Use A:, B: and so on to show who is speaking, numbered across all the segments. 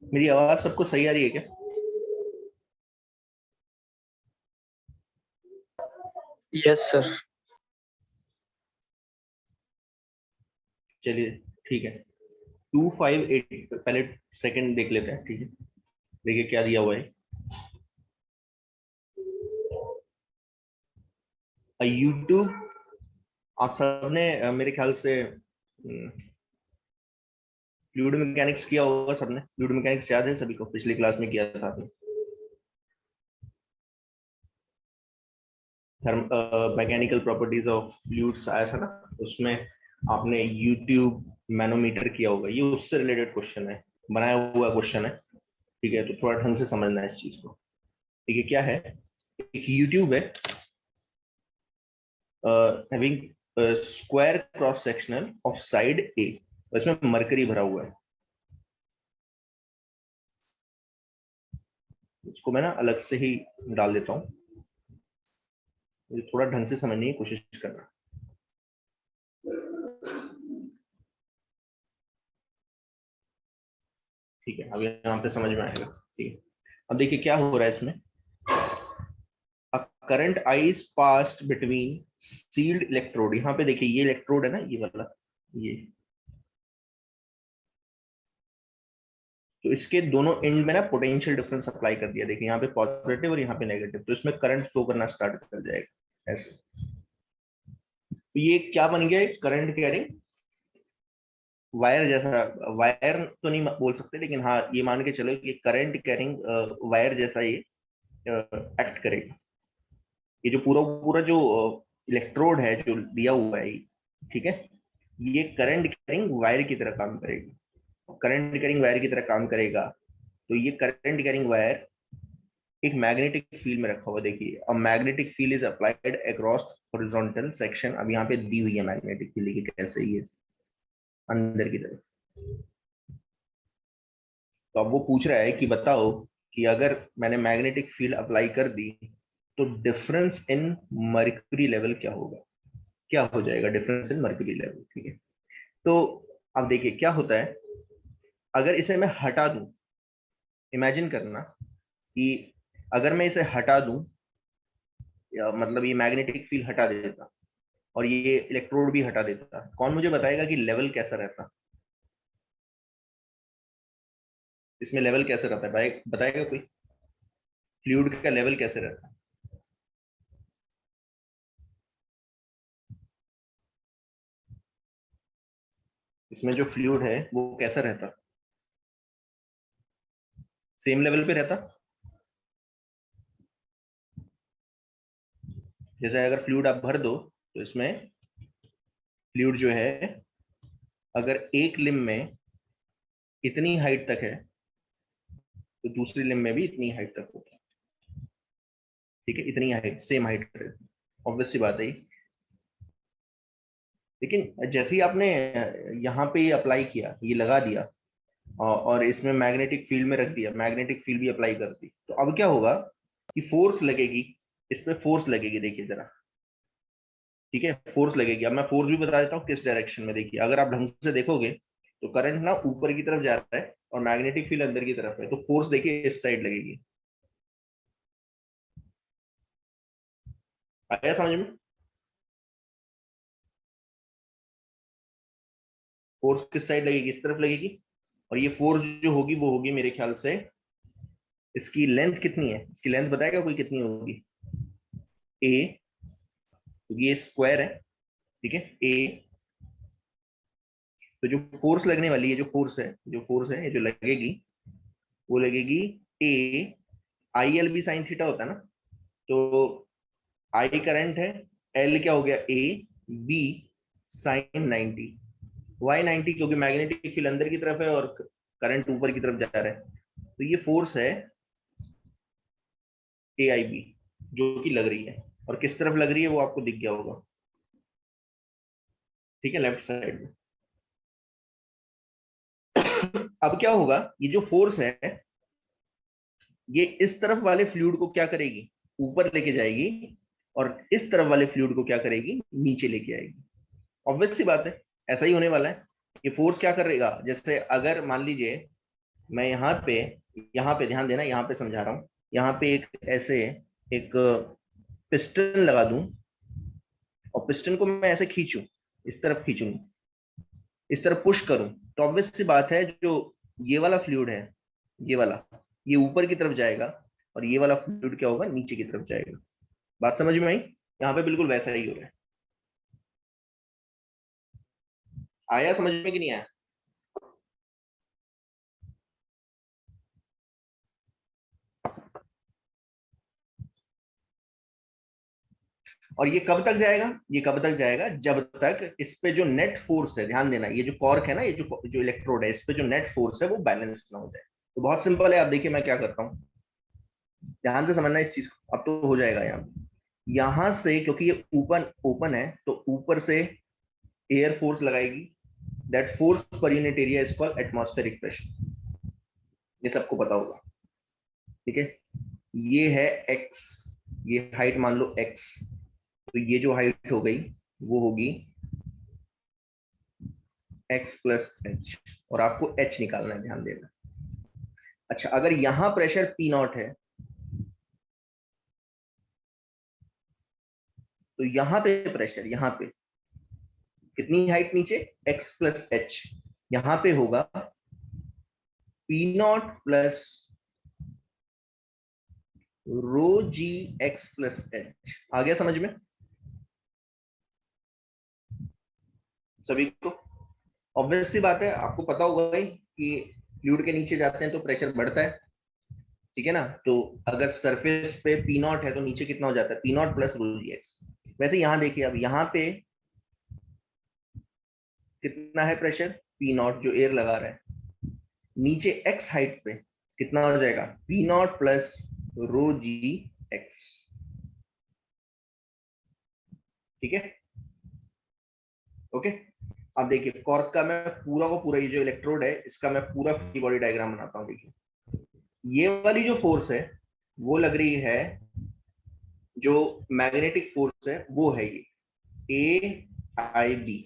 A: मेरी आवाज सबको सही आ रही है क्या?
B: Yes sir.
A: चलिए ठीक है। 258 पहले सेकंड देख लेते हैं, ठीक है। देखिए क्या दिया हुआ है। यूट्यूब, आप सबने मेरे ख्याल से फ्लूइड मैकेनिक्स किया होगा सबने। फ्लूइड मैकेनिक्स याद है सभी को, पिछली क्लास में किया था आपने। मैकेनिकल प्रॉपर्टीज ऑफ फ्लूइड्स आया था ना, उसमें आपने यूट्यूब मैनोमीटर किया होगा। ये उससे रिलेटेड क्वेश्चन है, बनाया हुआ क्वेश्चन है, ठीक है। तो थोड़ा ढंग से समझना है इस चीज को, ठीक है। क्या है, एक यूट्यूब है having square cross sectional of side A, इसमें मरकरी भरा हुआ है। इसको मैं ना अलग से ही डाल देता हूँ, मुझे थोड़ा ढंग से समझने की कोशिश करना। ठीक है, अब यहाँ पे समझ में आएगा, ठीक है। अब देखिए क्या हो रहा है इसमें। A current I is passed between sealed electrode, यहाँ पे देखिए ये इलेक्ट्रोड है ना, ये वाला, ये। तो इसके दोनों एंड में ना पोटेंशियल डिफरेंस अप्लाई कर दिया। देखिए यहाँ पे पॉजिटिव और यहाँ पे नेगेटिव, तो इसमें करंट फ्लो करना स्टार्ट कर जाएगा ऐसे। तो ये क्या बन गया, करंट कैरिंग वायर जैसा। वायर तो नहीं बोल सकते, लेकिन हाँ ये मान के चलो कि करंट कैरिंग वायर जैसा ये एक्ट करेगा। ये जो पूरा पूरा जो इलेक्ट्रोड है जो दिया हुआ है, ठीक है, ये करंट कैरिंग वायर की तरह काम करेगा। करंट कैरिंग वायर की तरह काम करेगा, तो ये करंट कैरिंग वायर एक मैग्नेटिक फील्ड में रखा हुआ। देखिए, अ magnetic field is applied across horizontal section. अब यहाँ पे दी हुई है मैग्नेटिक फील्ड की, कैसे ये अंदर की तरफ। तो अब वो पूछ रहा है कि बताओ कि अगर मैंने मैग्नेटिक फील्ड अप्लाई कर दी तो डिफरेंस इन मर्क्यूरी लेवल क्या होगा, क्या हो जाएगा डिफरेंस इन मर्क्यूरी लेवल, ठीक है। तो अब देखिए क्या होता है, अगर इसे मैं हटा दूं, इमेजिन करना कि अगर मैं इसे हटा दूं, मतलब ये मैग्नेटिक फील्ड हटा देता और ये इलेक्ट्रोड भी हटा देता, कौन मुझे बताएगा कि लेवल कैसा रहता? इसमें लेवल कैसे रहता है भाई, बताएगा कोई? फ्लूइड का लेवल कैसे रहता है? इसमें जो फ्लूइड है वो कैसा रहता? सेम लेवल पे रहता। जैसे अगर फ्लूइड आप भर दो, तो इसमें फ्लूइड जो है, अगर एक लिम में इतनी हाइट तक है तो दूसरी लिम में भी इतनी हाइट तक होगा, ठीक है। इतनी हाइट, सेम हाइट रहती, ऑब्वियस सी बात है। लेकिन जैसे ही आपने यहाँ पे अप्लाई किया, ये लगा दिया, और इसमें मैग्नेटिक फील्ड में रख दिया, मैग्नेटिक फील्ड भी अप्लाई कर दी, तो अब क्या होगा कि फोर्स लगेगी, इस पे फोर्स लगेगी। देखिए जरा, ठीक है, फोर्स लगेगी। अब मैं फोर्स भी बता देता हूँ किस डायरेक्शन में। देखिए अगर आप ढंग से देखोगे तो करंट ना ऊपर की तरफ जा रहा है और मैग्नेटिक फील्ड अंदर की तरफ है, तो फोर्स देखिए इस साइड लगेगी। आया समझ में? फोर्स किस साइड लगेगी, इस तरफ लगेगी। और ये फोर्स जो होगी वो होगी मेरे ख्याल से, इसकी लेंथ कितनी है, इसकी लेंथ बताएगा कोई कितनी होगी? ए, क्योंकि ये स्क्वायर है, ठीक है। ए, तो जो फोर्स लगने वाली है, जो फोर्स है, जो फोर्स है, ये जो लगेगी, वो लगेगी A I L B sine theta होता है ना। तो आई करंट है, एल क्या हो गया, ए, बी साइन 90, वाई 90, क्योंकि मैग्नेटिक फील्ड अंदर की तरफ है और करंट ऊपर की तरफ जा रहा है। तो ये फोर्स है ए आई बी, जो कि लग रही है। और किस तरफ लग रही है वो आपको दिख गया होगा, ठीक है, लेफ्ट साइड में। अब क्या होगा, ये जो फोर्स है, ये इस तरफ वाले फ्लूइड को क्या करेगी, ऊपर लेके जाएगी, और इस तरफ वाले फ्लूइड को क्या करेगी, नीचे लेके आएगी। ऑब्वियस सी बात है, ऐसा ही होने वाला है। ये फोर्स क्या करेगा, जैसे अगर मान लीजिए मैं यहाँ पे ध्यान देना, यहाँ पे समझा रहा हूँ, यहाँ पे एक ऐसे एक पिस्टन लगा दूं और पिस्टन को मैं ऐसे खींचूं, इस तरफ खींचूं, इस तरफ पुश करूं, तो ऑब्वियस सी बात है जो ये वाला फ्लूइड है, ये वाला, ये ऊपर की तरफ जाएगा और ये वाला फ्लूइड क्या होगा, नीचे की तरफ जाएगा। बात समझ में आई? यहाँ पे बिल्कुल वैसा ही हो रहा है। आया समझ में कि नहीं आया? और ये कब तक जाएगा? ये कब तक जाएगा? जब तक इस पे जो नेट फोर्स है, ध्यान देना, ये जो कॉर्क है ना, ये जो इलेक्ट्रोड है, इस पे जो नेट फोर्स है वो बैलेंस ना हो जाए। तो बहुत सिंपल है, आप देखिए मैं क्या करता हूँ, ध्यान से समझना इस चीज को। अब तो हो जाएगा यहाँ से, क्योंकि ये ओपन ओपन है, तो ऊपर से एयर फोर्स लगाएगी, that force per unit area is called atmospheric pressure. ये सबको पता होगा, ठीक है? ये है एक्स, ये हाइट मान लो एक्स, तो ये जो हाइट हो गई वो होगी एक्स प्लस एच, और आपको एच निकालना है, ध्यान देना। अच्छा, अगर यहां प्रेशर पी नॉट है, तो यहां पे प्रेशर, यहां पे कितनी हाइट नीचे, एक्स प्लस एच, यहां पे होगा P not plus rho G X plus H. आ गया समझ में सभी को? ऑब्वियसली बात है, आपको पता होगा ही कि फ्लूइड के नीचे जाते हैं तो प्रेशर बढ़ता है, ठीक है ना? तो अगर सरफेस पे पी नॉट है तो नीचे कितना हो जाता है, P not plus rho G X. वैसे यहां देखिए, अब यहाँ पे कितना है प्रेशर, पी नॉट जो एयर लगा रहा है, नीचे एक्स हाइट पे कितना हो जाएगा, P not plus rho G X, ठीक है? ओके। अब देखिए कॉर्क का मैं पूरा को पूरा, ये जो इलेक्ट्रोड है इसका मैं पूरा फ्री बॉडी डायग्राम बनाता हूँ। देखिए ये वाली जो फोर्स है वो लग रही है, जो मैग्नेटिक फोर्स है वो है ये ए आई बी,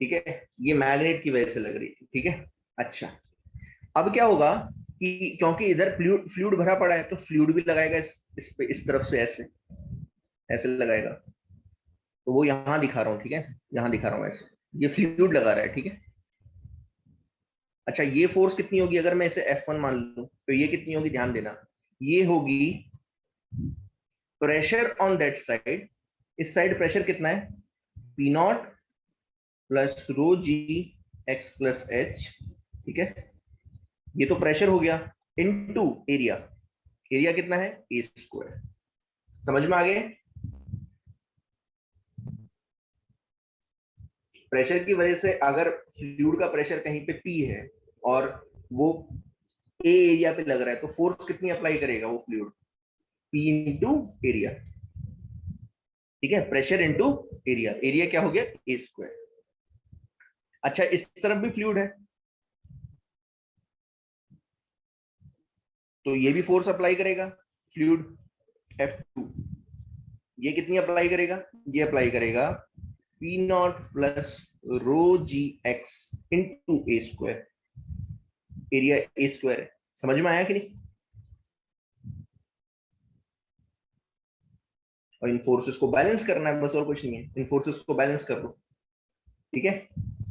A: ठीक है? ये मैग्नेट की वजह से लग रही थी, ठीक है? अच्छा, अब क्या होगा कि क्योंकि इधर फ्लूइड फ्लूइड भरा पड़ा है, तो फ्लूइड भी लगाएगा इस पे, इस तरफ से ऐसे ऐसे लगाएगा, तो वो यहां दिखा रहा हूं, ठीक है? यहां दिखा रहा हूं ऐसे, ये फ्लूइड लगा रहा है, ठीक है? अच्छा, ये फोर्स कितनी होगी, अगर मैं इसे F1 मान लूं तो ये कितनी होगी, ध्यान देना, ये होगी प्रेशर ऑन दैट साइड। इस साइड प्रेशर कितना है, P not plus rho G X plus H, ठीक है? ये तो प्रेशर हो गया, इनटू एरिया। एरिया कितना है, ए स्क्वायर। समझ में आ गए? प्रेशर की वजह से अगर फ्लूइड का प्रेशर कहीं पे पी है और वो ए एरिया पे लग रहा है, तो फोर्स कितनी अप्लाई करेगा वो फ्लूइड, पी इंटू एरिया, ठीक है? प्रेशर इंटू एरिया, एरिया क्या हो गया, ए स्क्वायर। अच्छा, इस तरफ भी फ्लूइड है, तो ये भी फोर्स अप्लाई करेगा फ्लूइड F2। ये कितनी अप्लाई करेगा, ये अप्लाई करेगा P not plus rho G X into A square, area A square है। समझ में आया कि नहीं? और इन फोर्सेस को बैलेंस करना है, बस और कुछ नहीं है, इन फोर्सेस को बैलेंस कर लो, ठीक है?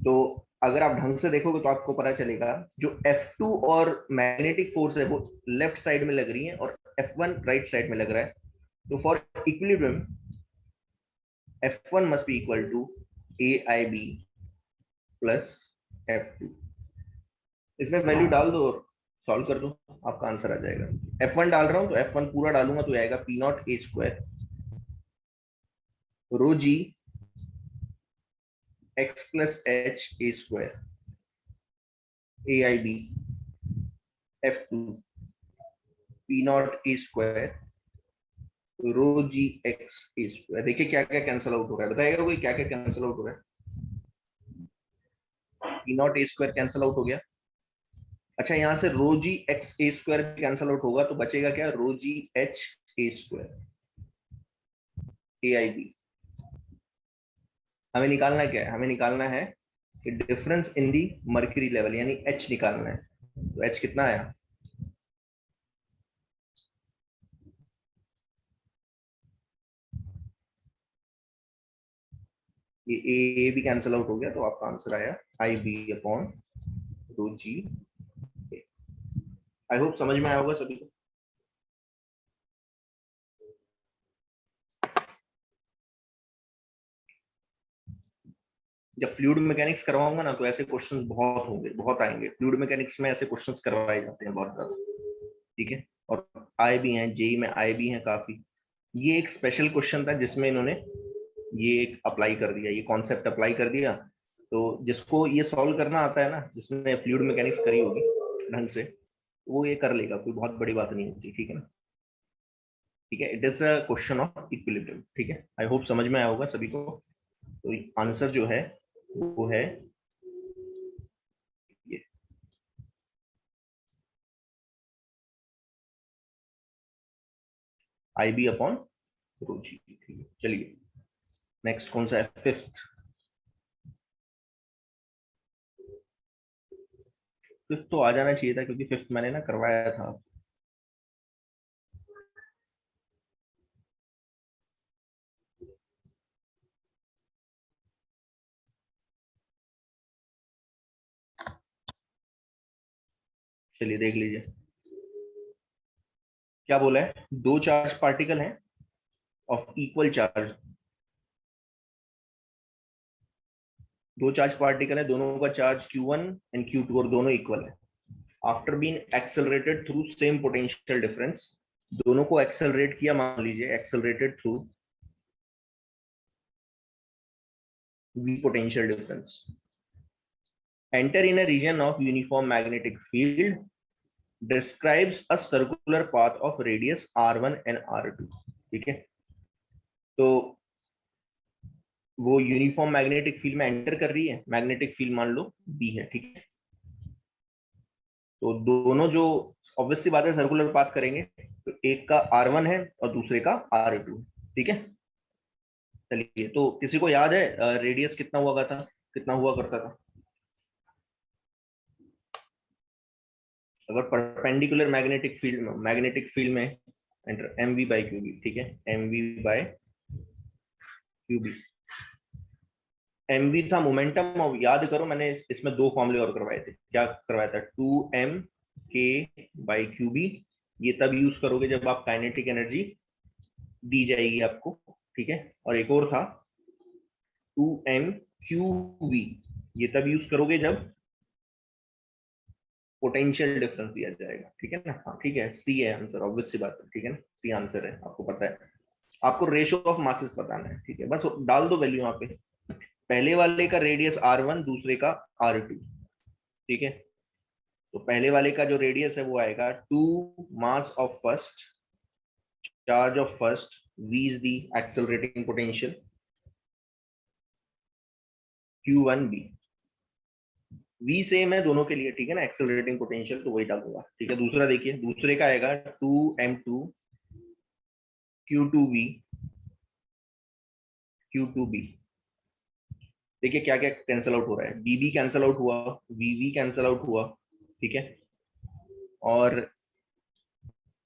A: तो अगर आप ढंग से देखोगे तो आपको पता चलेगा जो F2 और मैग्नेटिक फोर्स है वो लेफ्ट साइड में लग रही है और F1 राइट साइड में लग रहा है। तो for equilibrium F1 must be equal to AIB plus F2। इसमें वैल्यू डाल दो और सॉल्व कर दो, आपका आंसर आ जाएगा। F1 डाल रहा हूं तो F1 पूरा डालूंगा तो आएगा P not A square rho G X plus H A square AIB F2 P not A square rho G X A square. देखिए क्या क्या कैंसिल आउट हो रहा है, बताएगा कोई क्या क्या कैंसिल आउट हो रहा है? P not A square cancel out हो गया। अच्छा, यहां से rho G X A square cancel out होगा तो बचेगा क्या, rho G H A square AIB। हमें निकालना क्या है, हमें निकालना है कि difference in the mercury level यानी एच निकालना है। तो एच कितना आया? ये ए भी कैंसिल आउट हो गया, तो आपका आंसर आया I B upon rho G. I hope समझ में आया होगा सभी को। जब फ्लूइड मैकेनिक्स करवाऊंगा ना, तो ऐसे क्वेश्चंस बहुत होंगे, बहुत आएंगे। फ्लूइड मैकेनिक्स में ऐसे क्वेश्चंस करवाए जाते हैं बहुत ज्यादा, ठीक है। और आए भी हैं, जेई में आए भी हैं काफी। ये एक स्पेशल क्वेश्चन था जिसमें इन्होंने ये एक अप्लाई कर दिया, ये कॉन्सेप्ट अप्लाई कर दिया। तो जिसको ये सॉल्व करना आता है ना, जिसने फ्लूइड मैकेनिक्स करी होगी ढंग से, वो ये कर लेगा, कोई बहुत बड़ी बात नहीं होती, ठीक है ना। ठीक है, it is a question of equilibrium, ठीक है। आई होप समझ में आया होगा सभी को। तो आंसर जो है वो है ये आई बी अपॉन रो जी, ठीक है। चलिए नेक्स्ट कौन सा है? फिफ्थ। फिफ्थ तो आ जाना चाहिए था, क्योंकि फिफ्थ मैंने ना करवाया था। चलिए देख लीजिए क्या बोला है। दो चार्ज पार्टिकल हैं ऑफ इक्वल चार्ज, दो चार्ज पार्टिकल है, दोनों का चार्ज Q1 एंड Q2 और दोनों इक्वल है। After being accelerated through same potential difference, दोनों को एक्सेलरेट किया, मान लीजिए accelerated through v potential difference, enter in a region of uniform magnetic field, describes a circular path of radius r1 and r2, ठीक है। तो वो यूनिफॉर्म मैग्नेटिक फील्ड में एंटर कर रही है, मैग्नेटिक फील्ड मान लो बी है, ठीक है। तो दोनों जो ऑब्वियसली बात है सर्कुलर पाथ करेंगे, तो एक का R1 है और दूसरे का R2, ठीक है। चलिए, तो किसी को याद है रेडियस कितना हुआ करता था, कितना हुआ करता था अगर परपेंडिकुलर मैग्नेटिक फील्ड में enter? M V by Q B, ठीक है। M V by Q B. M V था मोमेंटम, और याद करो मैंने इसमें दो फॉर्मूले और करवाए थे। क्या करवाया था? 2m k by Q B. ये तब यूज करोगे जब आप काइनेटिक एनर्जी दी जाएगी आपको, ठीक है। और एक और था 2m क्यू वी, ये तब यूज करोगे जब पोटेंशियल डिफरेंस दिया जाएगा, ठीक है ना। हाँ ठीक है, सी है आंसर, ऑब्वियस सी बात है, ठीक है ना। सी आंसर है, आपको पता है। आपको रेशियो ऑफ मासेस बताना है, ठीक है। बस डाल दो वैल्यू यहाँ पे। पहले वाले का रेडियस R1, दूसरे का R2, ठीक है। तो पहले वाले का जो रेडियस है वो आएगा 2 mass of first, charge of first, v is the accelerating potential, Q1b। v same है दोनों के लिए, ठीक है ना, एक्सेलरेटिंग पोटेंशियल, तो वही डालूंगा, ठीक है। दूसरा देखिए, दूसरे का आएगा 2m2 Q2v Q2b। देखिए क्या क्या कैंसिल आउट हो रहा है, bb कैंसिल आउट हुआ, vv कैंसिल आउट हुआ, ठीक है। और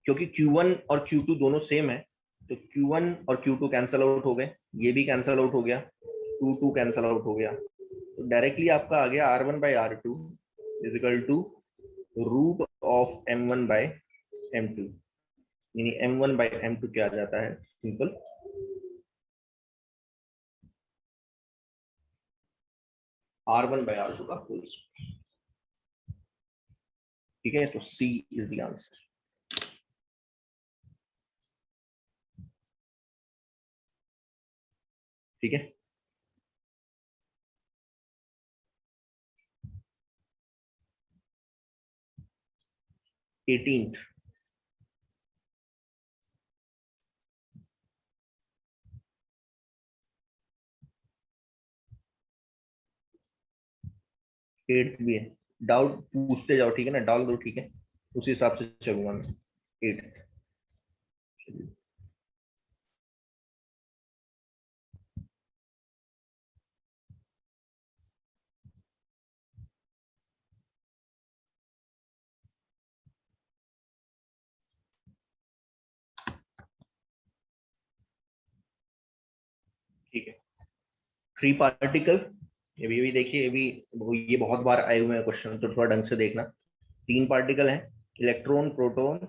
A: क्योंकि Q1 और Q2 दोनों सेम है, तो Q1 और Q2 कैंसिल आउट हो गए, ये भी कैंसिल आउट हो गया, 2 कैंसिल आउट हो गया। तो डायरेक्टली आपका आ गया R1 by R2 is equal to root of M1 by M2, यानी M1 बाई M2 क्या आ जाता है? सिंपल R1 बाई R2 का होल स्क्वायर, ठीक है। तो C इज द आंसर, ठीक है। 18th, एट्थ भी है। डाउट पूछते जाओ, ठीक है ना, डाल दो, ठीक है। उसी हिसाब से चलूंगा मैं। एट्थ, 3 पार्टिकल, ये भी देखिए, ये बहुत बार आए हुए हैं क्वेश्चन, तो थोड़ा ढंग से देखना। 3 पार्टिकल हैं, electron, proton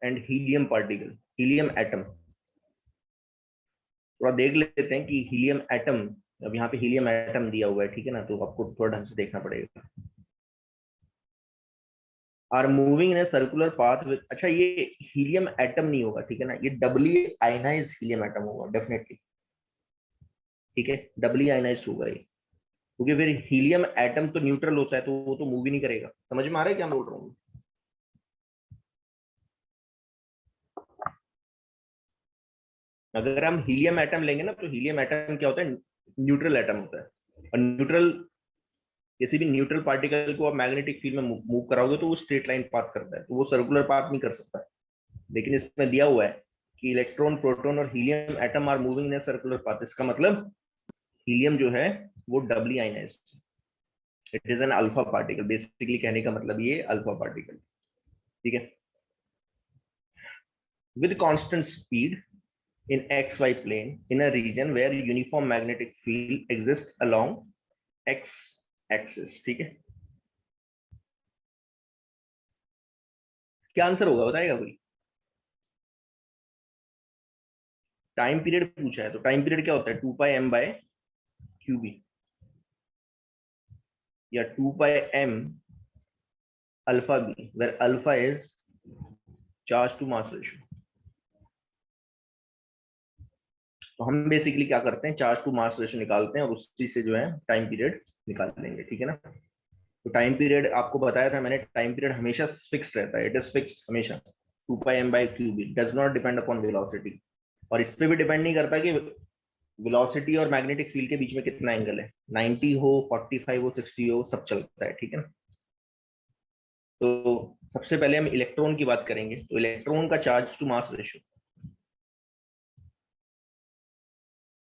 A: and helium particle, helium atom. थोड़ा देख लेते हैं कि हीलियम एटम, अब यहाँ पे हीलियम एटम दिया हुआ है, ठीक है ना, तो आपको थोड़ा ढंग से देखना पड़ेगा। Are moving in a circular path with, अच्छा ये हीलियम एटम नहीं होगा, ठीक है ना, ये डबली आयनाइज्ड हीलियम एटम होगा डेफिनेटली, ठीक है, डबली आयनाइज्ड होगा ये, क्योंकि फिर हीलियम एटम तो न्यूट्रल होता है, तो वो तो मूव ही नहीं करेगा। समझ में आ रहा है क्या बोल रहा हूँ? अगर हम हीलियम एटम लेंगे ना, तो हीलियम एटम क्या होता है, न्यूट्रल एटम होता है, और न्यूट्रल, किसी भी न्यूट्रल पार्टिकल को आप मैग्नेटिक फील्ड में मूव कराओगे तो वो स्ट्रेट लाइन पाथ करता है, तो वो सर्कुलर पाथ नहीं कर सकता। लेकिन इसमें दिया हुआ है कि इलेक्ट्रॉन, प्रोटॉन और helium atom are moving in a circular path, इसका मतलब हीलियम जो है वो doubly ionized, it is an alpha particle, basically कहने का मतलब ये अल्फा पार्टिकल, ठीक है, with constant speed in xy plane in a region where uniform magnetic field exists along x axis, ठीक है। क्या आंसर होगा बताएगा कोई? टाइम पीरियड पूछा है, तो टाइम पीरियड क्या होता है, 2πm/qb या 2πm alpha B, where alpha is charge to mass ratio. तो हम बेसिकली क्या करते हैं, चार्ज टू मास रेशियो निकालते हैं और उसी से जो है टाइम पीरियड निकाल लेंगे, ठीक है ना। तो टाइम पीरियड आपको बताया था मैंने, टाइम पीरियड हमेशा फिक्स्ड रहता है, इट इज फिक्स्ड हमेशा, 2πm/qb does not depend upon velocity, और इस पे भी डिपेंड नहीं करता कि वेलोसिटी और मैग्नेटिक फील्ड के बीच में कितना एंगल है, 90 हो, 45 हो, 60 हो, सब चलता है, ठीक है ना। तो सबसे पहले हम इलेक्ट्रॉन की बात करेंगे, तो इलेक्ट्रॉन का charge to mass ratio,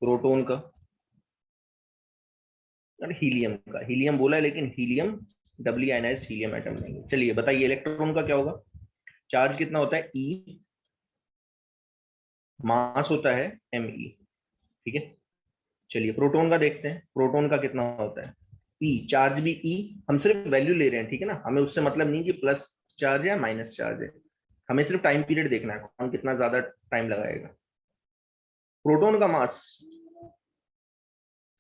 A: proton का और हीलियम का, हीलियम बोला है लेकिन helium doubly ionised helium atom लेंगे। चलिए बताइए इलेक्ट्रॉन का क्या होगा, चार्ज कितना होता है, ई, मास होता है me, ठीक है। चलिए प्रोटॉन का देखते हैं, प्रोटॉन का कितना होता है, ई, चार्ज भी ई, हम सिर्फ वैल्यू ले रहे हैं, ठीक है ना, हमें उससे मतलब नहीं कि प्लस चार्ज है या माइनस चार्ज है, हमें सिर्फ टाइम पीरियड देखना है, कौन कितना ज्यादा टाइम लगाएगा। प्रोटॉन का मास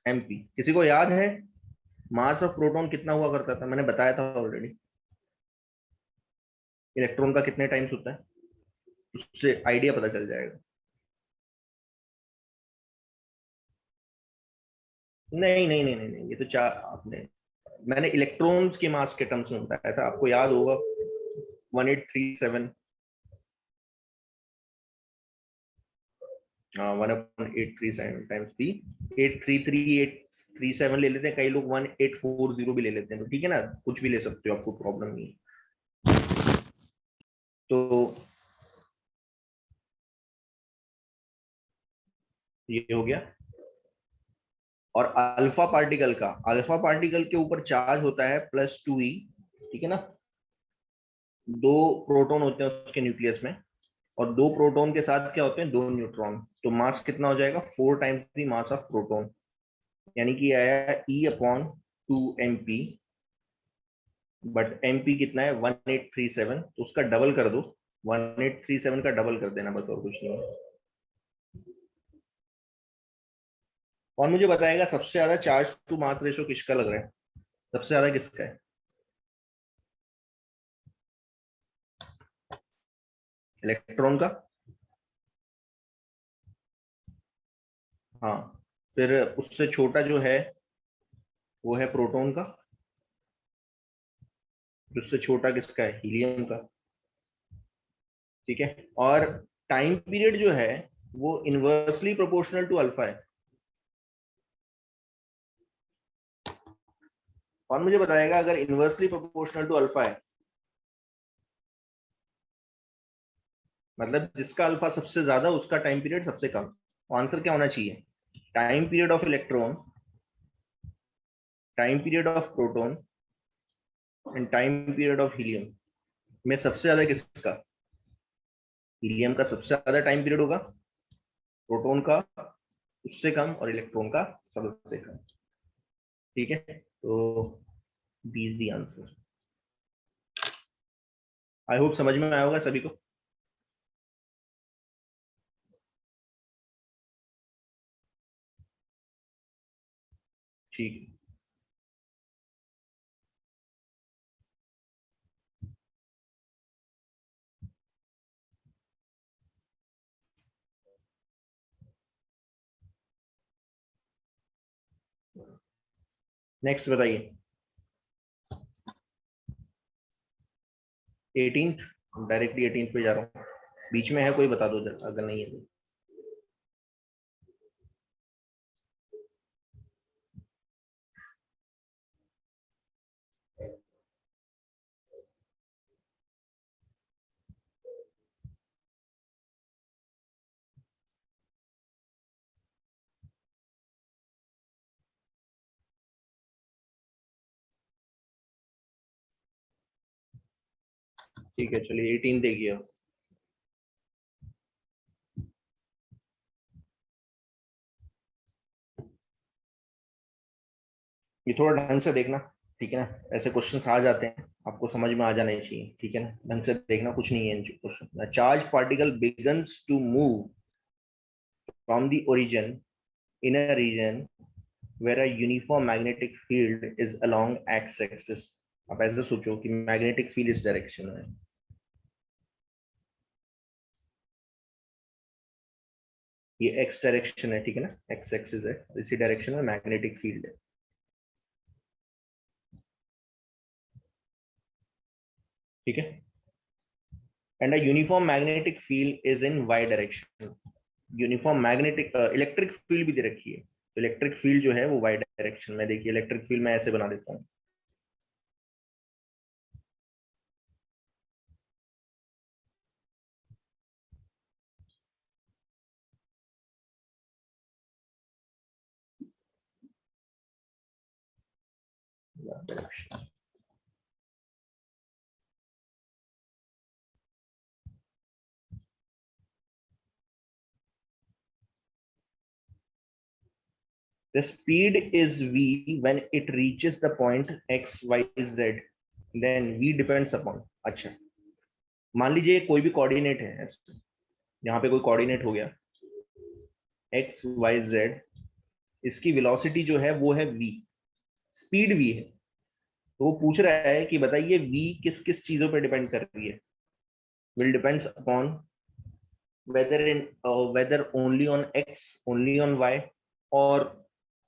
A: mp, किसी को याद है मास ऑफ प्रोटॉन कितना हुआ करता था, मैंने बताया था ऑलरेडी, इलेक्ट्रॉन का कितने टाइम्स होता है, उससे आइडिया पता चल जाएगा। नहीं नहीं नहीं नहीं नहीं, ये तो चार आपने, मैंने इलेक्ट्रॉन्स के मास के टर्म्स में बताया था, आपको याद होगा 1837, 1/837 टाइम्स थी 833 837 ले लेते हैं, कई लोग 1840 भी ले लेते हैं, तो ठीक है ना, कुछ भी ले सकते हो, आपको प्रॉब्लम नहीं है। तो ये हो गया। और अल्फा पार्टिकल के ऊपर चार्ज होता है +2e, ठीक है ना, 2 प्रोटॉन होते हैं उसके न्यूक्लियस में, और 2 प्रोटॉन के साथ क्या होते हैं, 2 न्यूट्रॉन, तो मास कितना हो जाएगा, 4 times the mass of proton, यानी कि आया E/2mp, बट mp कितना है 1837, तो उसका डबल कर दो, 1837 का डबल कर देना बस, और कुछ नहीं है। और मुझे बताएगा सबसे ज्यादा चार्ज टू मास रेशो किसका लग रहा है, सबसे ज्यादा किसका है, इलेक्ट्रॉन का, हाँ, फिर उससे छोटा जो है वो है प्रोटॉन का, उससे छोटा किसका है, हीलियम का, ठीक है। और टाइम पीरियड जो है वो इनवर्सली प्रोपोर्शनल टू अल्फा है। और मुझे बताएगा अगर इनवर्सली प्रोपोर्शनल टू अल्फा है, मतलब जिसका अल्फा सबसे ज्यादा उसका टाइम पीरियड सबसे कम, तो आंसर क्या होना चाहिए, time period of electron, time period of proton and time period of helium में सबसे ज्यादा किसका, हीलियम का सबसे ज्यादा टाइम पीरियड होगा, प्रोटॉन का उससे कम, और इलेक्ट्रॉन का सब देखा, ठीक है। तो 20 दी आंसर। आई होप समझ में आया होगा सभी को। ठीक है, नेक्स्ट बताइए। 18th, डायरेक्टली 18th पे जा रहा हूँ। बीच में है कोई बता दो अगर नहीं है तो। ठीक है, चलिए 18 देखिए। ये थोड़ा ढंग से देखना, ठीक है ना। ऐसे क्वेश्चंस आ जाते हैं, आपको समझ में आ जाने चाहिए, ठीक है ना। ढंग से देखना, कुछ नहीं है question. Charge particle begins to move from the origin in a region where a uniform magnetic field is along x axis। आप ऐसे सोचो कि मैग्नेटिक फील्ड इस डायरेक्शन में है, ये x डायरेक्शन है, ठीक है ना, x एक्सिस है, इसी डायरेक्शन में मैग्नेटिक फील्ड है, ठीक है। And a uniform magnetic field is in y direction. Uniform magnetic electric field भी दे रखी है, तो इलेक्ट्रिक फील्ड जो है वो y डायरेक्शन में। देखिए इलेक्ट्रिक फील्ड मैं ऐसे बना देता हूँ, direction. The speed is v when it reaches the point x y z, then v depends upon। अच्छा, मान लीजिए कोई भी कोऑर्डिनेट है, यहाँ पे कोई कोऑर्डिनेट हो गया एक्स वाई जेड, इसकी वेलोसिटी जो है वो है v, स्पीड v है। तो वो पूछ रहा है कि बताइए v किस किस चीजों पे डिपेंड कर रही है। Will depends upon whether only on x, only on y, or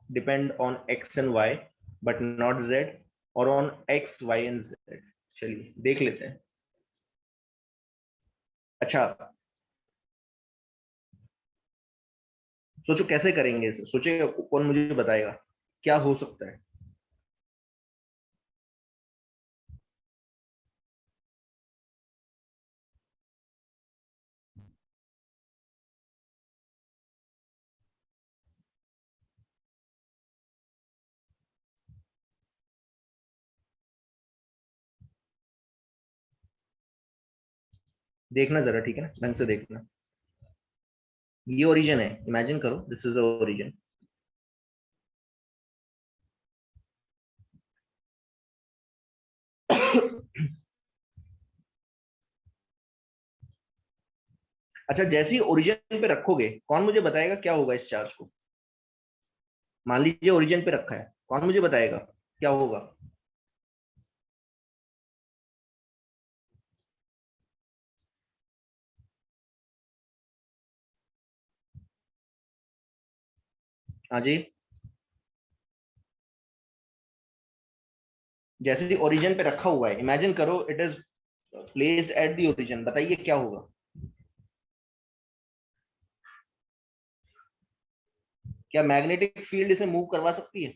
A: depend on x and y but not z, or on x, y and z। चलिए देख लेते हैं। अच्छा, सोचो कैसे करेंगे इसे, सोचेगा कौन, मुझे बताएगा क्या हो सकता है। देखना जरा, ठीक है ना, ढंग से देखना। ये ओरिजिन है, इमेजिन करो दिस इज द ओरिजिन। अच्छा, जैसे ही ओरिजिन पे रखोगे, कौन मुझे बताएगा क्या होगा इस चार्ज को। मान लीजिए ओरिजिन पे रखा है, कौन मुझे बताएगा क्या होगा। हाँ जी, जैसे ही ओरिजिन पे रखा हुआ है, इमेजिन करो it is placed at the origin, बताइए क्या होगा। क्या मैग्नेटिक फील्ड इसे मूव करवा सकती है।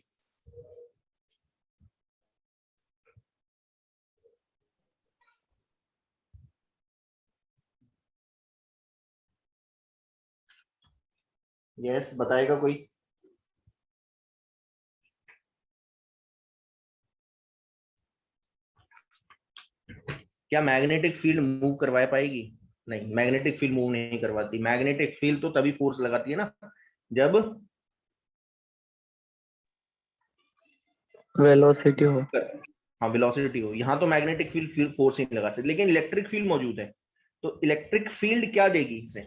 A: यस, बताएगा कोई। क्या मैग्नेटिक फील्ड मूव करवा पाएगी। नहीं, मैग्नेटिक फील्ड मूव नहीं करवाती। मैग्नेटिक फील्ड तो तभी फोर्स लगाती है ना, जब
B: वेलोसिटी हो।
A: हाँ वेलोसिटी हो, यहाँ तो मैग्नेटिक फील्ड फोर्स नहीं लगा सकते, लेकिन इलेक्ट्रिक फील्ड मौजूद है। तो इलेक्ट्रिक फील्ड क्या देगी इसे,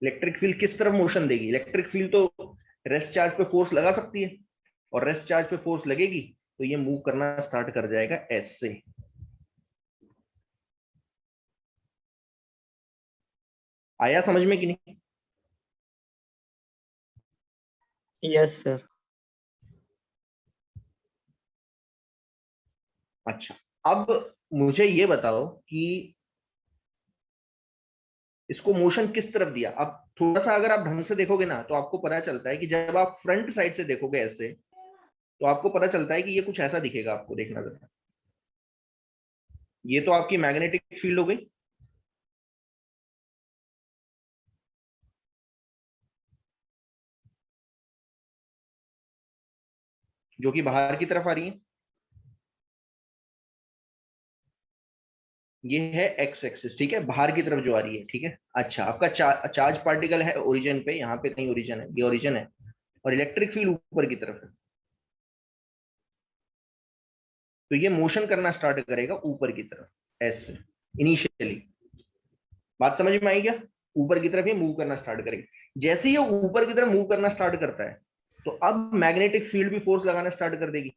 A: इलेक्ट्रिक फील्ड किस तरफ मोशन देगी, इलेक्ट्रिक फील्ड तो रेस्ट चार्ज पे फोर्स लगा सकती है, और रेस्ट चार्ज पे फोर्स लगेगी तो ये मूव करना स्टार्ट कर जाएगा एस से। आया समझ में कि नहीं?
B: Yes sir.
A: अच्छा, अब मुझे ये बताओ कि इसको मोशन किस तरफ दिया। अब थोड़ा सा अगर आप ढंग से देखोगे ना तो आपको पता चलता है कि जब आप फ्रंट साइड से देखोगे ऐसे, तो आपको पता चलता है कि ये कुछ ऐसा दिखेगा आपको, देखना जरा। ये तो आपकी मैग्नेटिक फील्ड हो गई, जो कि बाहर की तरफ आ रही है। ये है एक्स एक्सिस, ठीक है, बाहर की तरफ जो आ रही है, ठीक है। अच्छा, आपका चार्ज पार्टिकल है ओरिजिन पे, यहाँ पे कहीं ओरिजिन है, ये ओरिजिन है, और इलेक्ट्रिक फील्ड ऊपर की तरफ है। तो ये मोशन करना स्टार्ट करेगा ऊपर की तरफ ऐसे, इनिशियली। बात समझ में आई क्या? ऊपर की तरफ ये मूव करना स्टार्ट करेगा। जैसे ही ये ऊपर की तरफ मूव करना स्टार्ट करता है, तो अब मैग्नेटिक फील्ड भी फोर्स लगाना स्टार्ट कर देगी,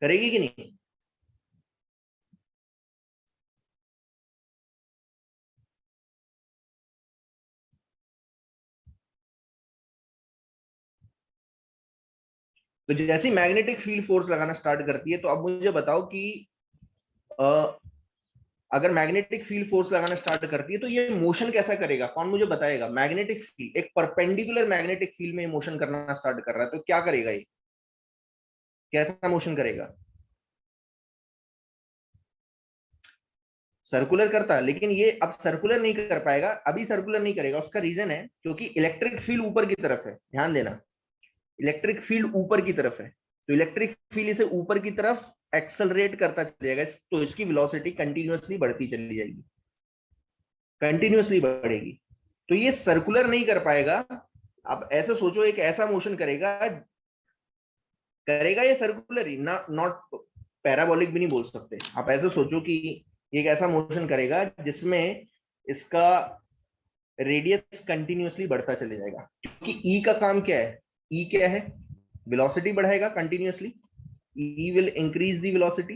A: करेगी कि नहीं? तो जैसे ही मैग्नेटिक फील्ड फोर्स लगाना स्टार्ट करती है, तो अब मुझे बताओ कि अ, अगर मैग्नेटिक फील्ड फोर्स लगाना स्टार्ट करती है तो ये मोशन कैसा करेगा, कौन मुझे बताएगा। मैग्नेटिक फील्ड, एक परपेंडिकुलर मैग्नेटिक फील्ड में मोशन करना स्टार्ट कर रहा है, तो क्या करेगा ये, कैसा मोशन करेगा? सर्कुलर करता है, लेकिन ये अब सर्कुलर नहीं कर पाएगा, अभी सर्कुलर नहीं करेगा। उसका रीजन है क्योंकि इलेक्ट्रिक फील्ड ऊपर की तरफ है, ध्यान देना, इलेक्ट्रिक फील्ड ऊपर की तरफ है। तो इलेक्ट्रिक फील्ड इसे ऊपर की तरफ एक्सलरेट करता चला जाएगा, तो इसकी वेलोसिटी कंटिन्यूअसली बढ़ती चली जाएगी, कंटिन्यूअसली बढ़ेगी। तो ये सर्कुलर नहीं कर पाएगा। अब ऐसे सोचो, एक ऐसा मोशन करेगा, करेगा ये सर्कुलर ही ना, नॉट पैराबोलिक भी नहीं बोल सकते। आप ऐसे सोचो कि एक ऐसा मोशन करेगा जिसमें इसका रेडियस कंटिन्यूअसली बढ़ता चले जाएगा, क्योंकि ई का काम क्या है, ई क्या है, वेलोसिटी बढ़ाएगा continuously, E will increase the velocity.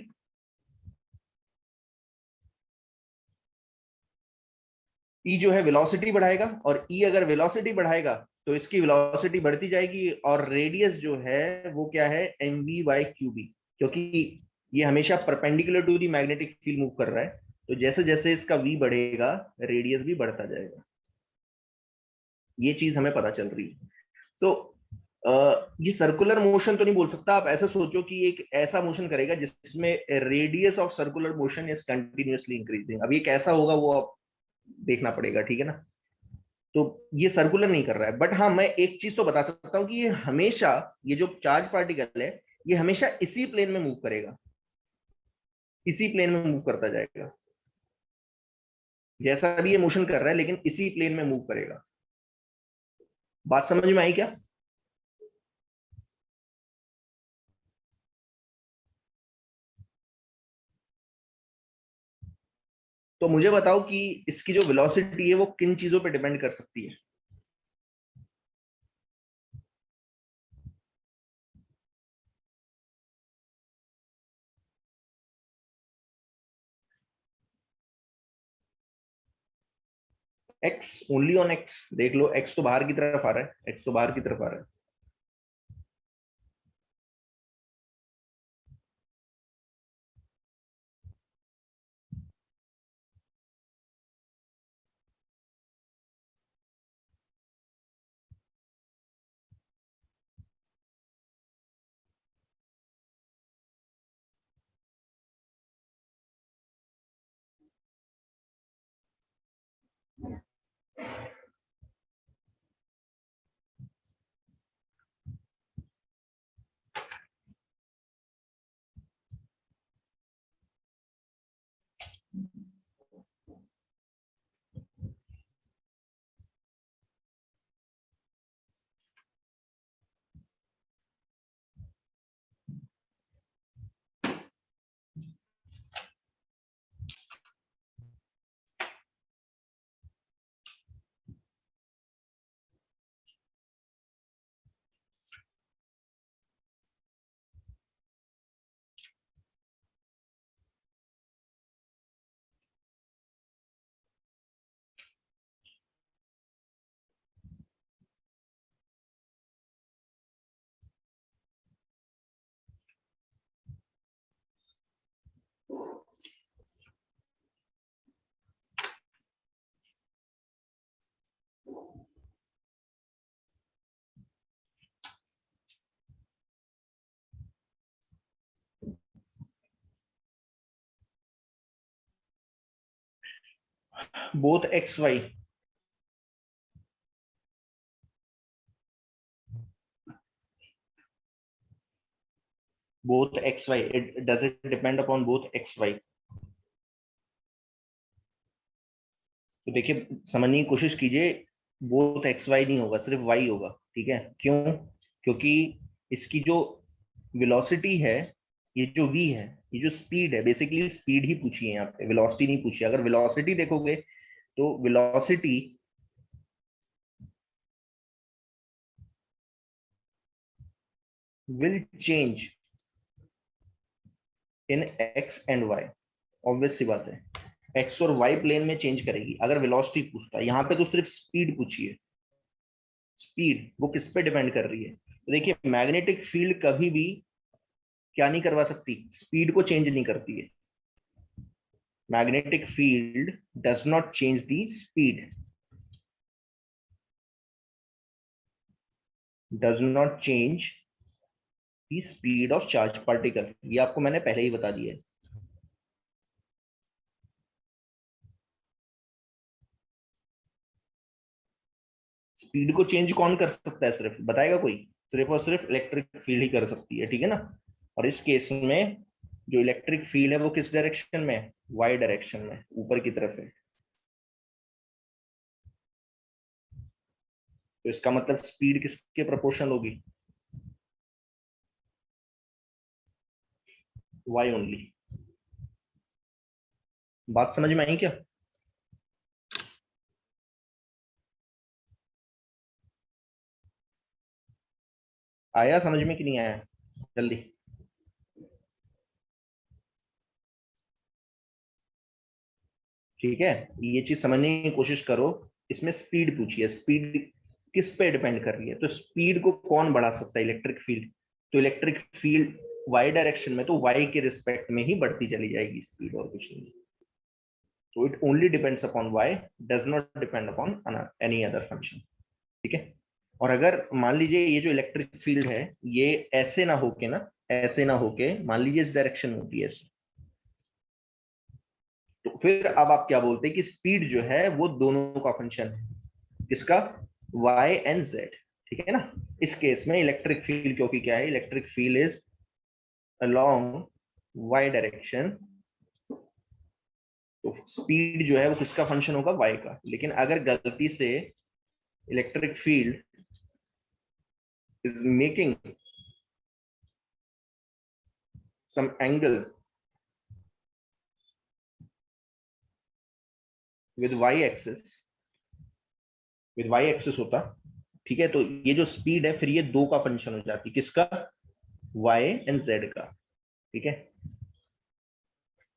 A: E जो है वेलोसिटी बढ़ाएगा, और ई अगर वेलोसिटी बढ़ाएगा तो इसकी वेलोसिटी बढ़ती जाएगी, और रेडियस जो है वो क्या है, M V by Q B, क्योंकि ये हमेशा perpendicular to the magnetic field move कर रहा है। तो जैसे जैसे इसका वी बढ़ेगा, रेडियस भी बढ़ता जाएगा। ये चीज हमें पता चल रही है। तो ये सर्कुलर मोशन तो नहीं बोल सकता। आप ऐसा सोचो कि एक ऐसा मोशन करेगा जिसमें radius of circular motion is continuously increasing. अब ये कैसा होगा वो आप देखना पड़ेगा, ठीक है ना। तो ये सर्कुलर नहीं कर रहा है, बट हाँ मैं एक चीज तो बता सकता हूं कि ये हमेशा, ये जो चार्ज पार्टिकल है, ये हमेशा इसी प्लेन में मूव करेगा, इसी प्लेन में मूव करता जाएगा, जैसा भी ये मोशन कर रहा है, लेकिन इसी प्लेन में मूव करेगा। बात समझ में आई क्या? तो मुझे बताओ कि इसकी जो वेलोसिटी है वो किन चीजों पे डिपेंड कर सकती है। X, only on x. देख लो, एक्स तो बाहर की तरफ आ रहा है, एक्स तो बाहर की तरफ आ रहा है। Both X Y, both xy, it does it depend upon both xy? तो देखिए समझने की कोशिश कीजिए, बोथ xy नहीं होगा, सिर्फ y होगा, ठीक है? क्यों? क्योंकि इसकी जो वेलोसिटी है, ये जो v है, ये जो स्पीड है, बेसिकली स्पीड ही पूछी है यहाँ पे, वेलोसिटी नहीं पूछी है। अगर वेलोसिटी देखोगे तो velocity will change in x and y, obvious सी बात है, एक्स और वाई प्लेन में चेंज करेगी। अगर वेलोसिटी पूछता है, यहाँ पे तो सिर्फ स्पीड पूछी है। स्पीड वो किस पे डिपेंड कर रही है? तो देखिए मैग्नेटिक फील्ड कभी भी क्या नहीं करवा सकती, स्पीड को चेंज नहीं करती है। Magnetic field does not change the speed, does not change the speed of charge particle, ये आपको मैंने पहले ही बता दिया है। स्पीड को चेंज कौन कर सकता है? सिर्फ बताएगा कोई? सिर्फ और सिर्फ इलेक्ट्रिक फील्ड ही कर सकती है, ठीक है ना? और इस केस में जो इलेक्ट्रिक फील्ड है वो किस डायरेक्शन में है? वाई डायरेक्शन में, ऊपर की तरफ है। तो इसका मतलब स्पीड किसके प्रोपोर्शनल होगी? Y only. बात समझ में आई क्या? आया समझ में कि नहीं आया? जल्दी। ठीक है, ये चीज समझने की कोशिश करो। इसमें स्पीड पूछी है, स्पीड किस पे डिपेंड कर रही है? तो स्पीड को कौन बढ़ा सकता है? Electric field. तो इलेक्ट्रिक फील्ड वाई डायरेक्शन में, तो वाई के रिस्पेक्ट में ही बढ़ती चली जाएगी स्पीड, और कुछ नहीं। तो it only depends upon Y, does not depend upon any other function, ठीक है? और अगर मान लीजिए ये जो इलेक्ट्रिक फील्ड है, ये ऐसे ना होके ना, ऐसे ना होके मान लीजिए इस डायरेक्शन में होती है ऐसे, तो फिर अब आप क्या बोलते हैं कि स्पीड जो है वो दोनों का फंक्शन है। किसका? y एंड z, ठीक है ना? इस केस में इलेक्ट्रिक फील्ड, क्योंकि क्या है, electric field is along y direction, तो स्पीड जो है वो किसका फंक्शन होगा? y का। लेकिन अगर गलती से electric field is making some angle with y axis, with y axis होता, ठीक है, तो ये जो स्पीड है फिर ये दो का फंक्शन हो जाती, किसका? y एंड z का, ठीक है?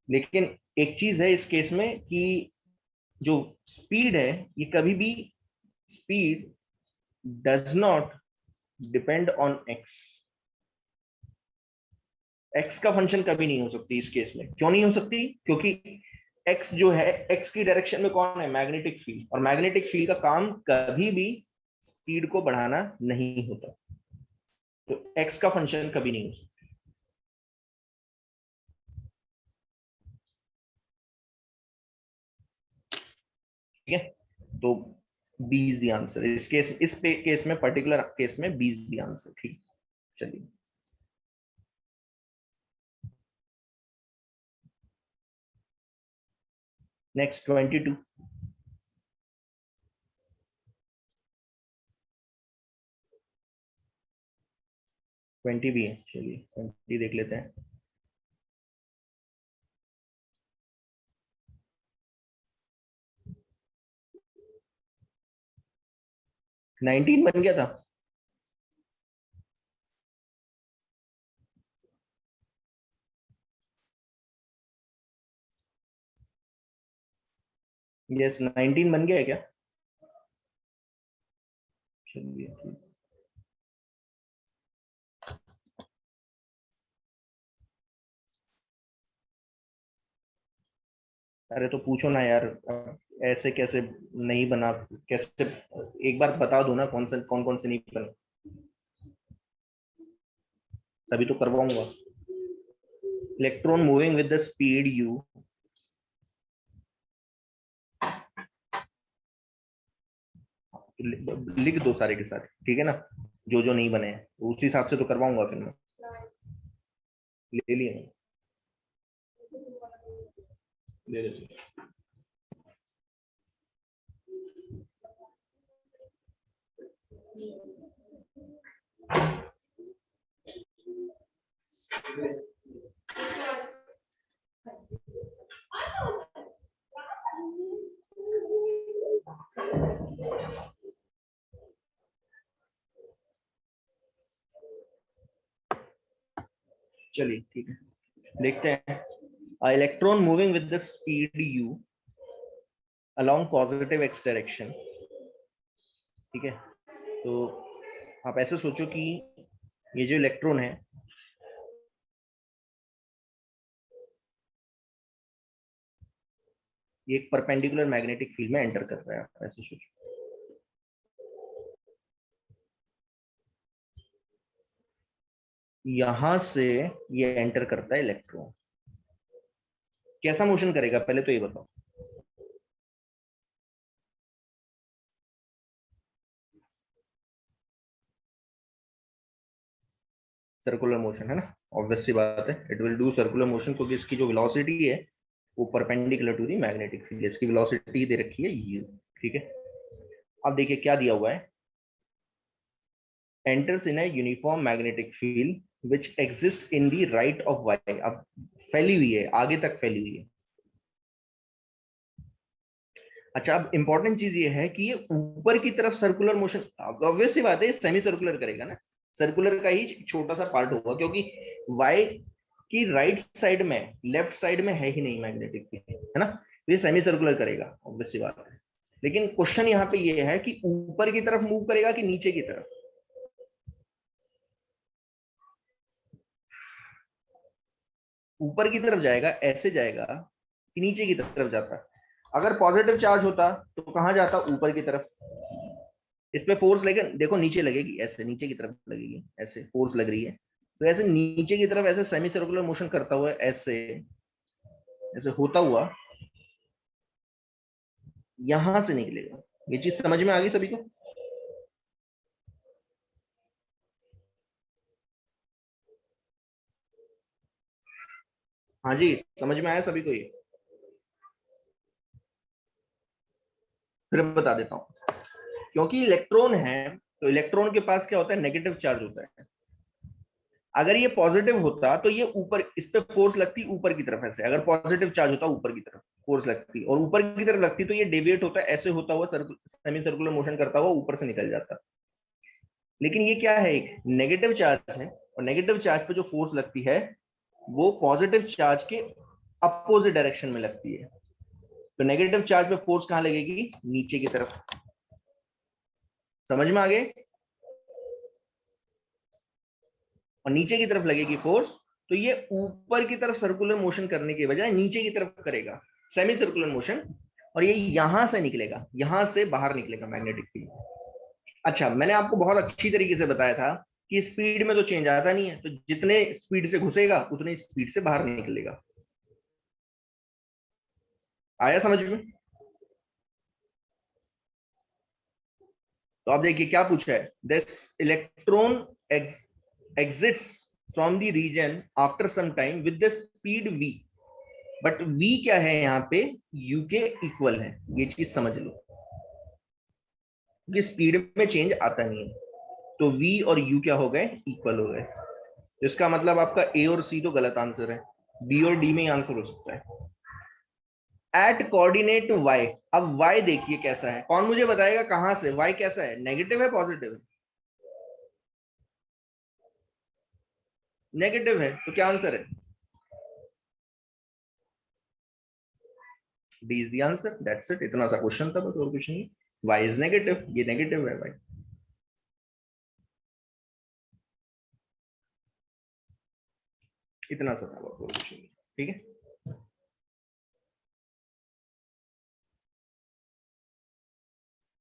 A: लेकिन एक चीज है इस केस में कि जो स्पीड है, ये कभी भी, speed does not depend on x. X का फंक्शन कभी नहीं हो सकती इस केस में। क्यों नहीं हो सकती? क्योंकि एक्स जो है, एक्स की डायरेक्शन में कौन है? मैग्नेटिक फील्ड, और मैग्नेटिक फील्ड का काम कभी भी स्पीड को बढ़ाना नहीं होता, तो एक्स का फंक्शन कभी नहीं हो सकता, ठीक है? तो बी इज द आंसर इस केस, इस केस में, पर्टिकुलर केस में बी इज द आंसर, ठीक? चलिए नेक्स्ट 22। 20 भी है, चलिए 20 देख लेते हैं। 19 बन गया था। यस 19 बन गया है क्या? चलिए ठीक। अरे तो पूछो ना यार, ऐसे कैसे नहीं बना? कैसे? एक बार बता दो ना, कौन कौन से नहीं बना, तभी तो करवाऊंगा। Electron moving with the speed u लिख दो सारे के सारे, ठीक है ना, जो जो नहीं बने हैं उसी हिसाब से तो करवाऊंगा फिर मैं। ले लिए मैंने, ले ले। चलिए ठीक है, देखते हैं। Electron moving with the speed u along positive x direction, ठीक है। तो आप ऐसे सोचो कि ये जो इलेक्ट्रॉन है, ये एक परपेंडिकुलर मैग्नेटिक फील्ड में एंटर कर रहा है, आप ऐसे सोचो। यहां से ये एंटर करता है इलेक्ट्रॉन, कैसा मोशन करेगा पहले तो ये बताओ। सर्कुलर मोशन है ना, ऑब्वियस सी बात है, it will do circular motion, क्योंकि इसकी जो वेलोसिटी है वो perpendicular to the magnetic field, इसकी वेलोसिटी दे रखी है u, ठीक है। अब देखिए क्या दिया हुआ है, enters in a uniform magnetic field which exists in the right of y। अब फैली हुई है, आगे तक फैली हुई है। अच्छा, अब इंपॉर्टेंट चीज ये है कि ये ऊपर की तरफ सर्कुलर मोशन, ऑब्वियस सी बात है सेमी सर्कुलर करेगा ना, सर्कुलर का ही छोटा सा पार्ट होगा, क्योंकि y की राइट साइड में, लेफ्ट साइड में है ही नहीं मैग्नेटिक फील्ड, है ना, तो ये सेमी सर्कुलर करेगा, ऑब्वियस सी बात है। लेकिन क्वेश्चन यहाँ पे ये है कि ऊपर की तरफ मूव करेगा कि नीचे की तरफ। ऊपर की तरफ जाएगा, ऐसे जाएगा कि नीचे की तरफ जाता। अगर पॉजिटिव चार्ज होता तो कहां जाता, ऊपर की तरफ। इस पे फोर्स लगे, देखो नीचे लगेगी, ऐसे नीचे की तरफ लगेगी, ऐसे फोर्स लग रही है, तो ऐसे नीचे की तरफ ऐसे सेमी सर्कुलर मोशन करता हुआ ऐसे ऐसे होता हुआ यहां से निकलेगा। ये चीज समझ में आ गई सभी को? हाँ जी, समझ में आया सभी को ये? फिर बता देता हूँ। क्योंकि इलेक्ट्रॉन है, तो इलेक्ट्रॉन के पास क्या होता है, नेगेटिव चार्ज होता है। अगर ये पॉजिटिव होता तो ये ऊपर, इस पे फोर्स लगती ऊपर की तरफ ऐसे, अगर पॉजिटिव चार्ज होता ऊपर की तरफ फोर्स लगती, और ऊपर की तरफ लगती तो ये डेविएट होता, ऐसे होता हुआ सेमी सर्कुलर मोशन करता हुआ ऊपर से निकल जाता। लेकिन ये क्या है, एक नेगेटिव चार्ज है, और नेगेटिव चार्ज पे जो फोर्स लगती है वो पॉजिटिव चार्ज के अपोजिट डायरेक्शन में लगती है। तो नेगेटिव चार्ज पे फोर्स कहां लगेगी, नीचे की तरफ। समझ में आ गए? और नीचे की तरफ लगेगी फोर्स, तो ये ऊपर की तरफ सर्कुलर मोशन करने के बजाय नीचे की तरफ करेगा, सेमी सर्कुलर मोशन, और ये यहां से निकलेगा, यहां से बाहर निकलेगा मैग्नेटिक फील्ड। अच्छा, मैंने आपको बहुत अच्छी तरीके से बताया था कि स्पीड में तो चेंज आता नहीं है, तो जितने स्पीड से घुसेगा उतनी स्पीड से बाहर निकलेगा। आया समझ में? तो आप देखिए क्या पूछा है, this electron exits from the region after some time with the speed v, but v क्या है यहाँ पे, u के इक्वल है, ये चीज समझ लो, कि स्पीड में चेंज आता नहीं है, तो v और u क्या हो गए, इक्वल हो गए। तो इसका मतलब आपका a और c तो गलत आंसर है, b और d में ही आंसर हो सकता है। एट कोऑर्डिनेट y, अब y देखिए कैसा है, कौन मुझे बताएगा कहां से y कैसा है, नेगेटिव है पॉजिटिव है? नेगेटिव है, तो क्या आंसर है, D is the answer, that's it, इतना सा क्वेश्चन था बस, और कुछ नहीं। y इज नेगेटिव, ये नेगेटिव है भाई। इतना सा था बस, और कुछ नहीं, ठीक है।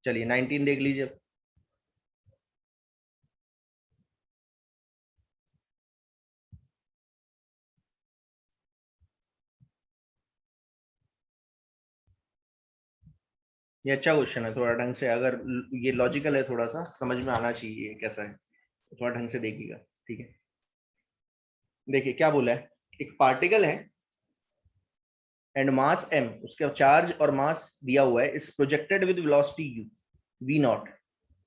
A: चलिए 19 देख लीजिए। ये अच्छा क्वेश्चन है, थोड़ा ढंग से, अगर ये लॉजिकल है थोड़ा सा समझ में आना चाहिए कैसा है, तो थोड़ा ढंग से देखिएगा। ठीक है, देखिए क्या बोला है, एक पार्टिकल है एंड मास m, उसका चार्ज और मास दिया हुआ है, is projected with velocity u v not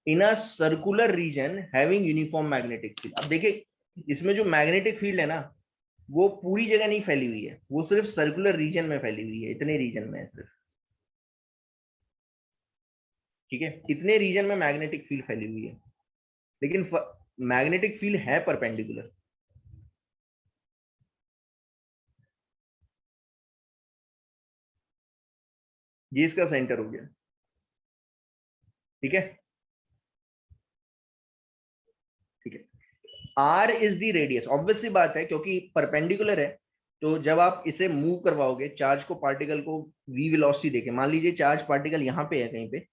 A: in a circular region having uniform magnetic field. अब देखिए इसमें जो मैग्नेटिक फील्ड है ना, वो पूरी जगह नहीं फैली हुई है, वो सिर्फ सर्कुलर रीजन में फैली हुई है, इतने रीजन में है सिर्फ। ठीक है, इतने रीजन में मैग्नेटिक फील्ड फैली हुई है, लेकिन मैग्नेटिक फील्ड है परपेंडिकुलर। ये इसका सेंटर हो गया। ठीक है, ठीक है, R is the radius, obviously बात है क्योंकि परपेंडिकुलर है, तो जब आप इसे मूव करवाओगे चार्ज को, पार्टिकल को वी वेलोसिटी देके, मान लीजिए चार्ज पार्टिकल यहां पे है कहीं पे,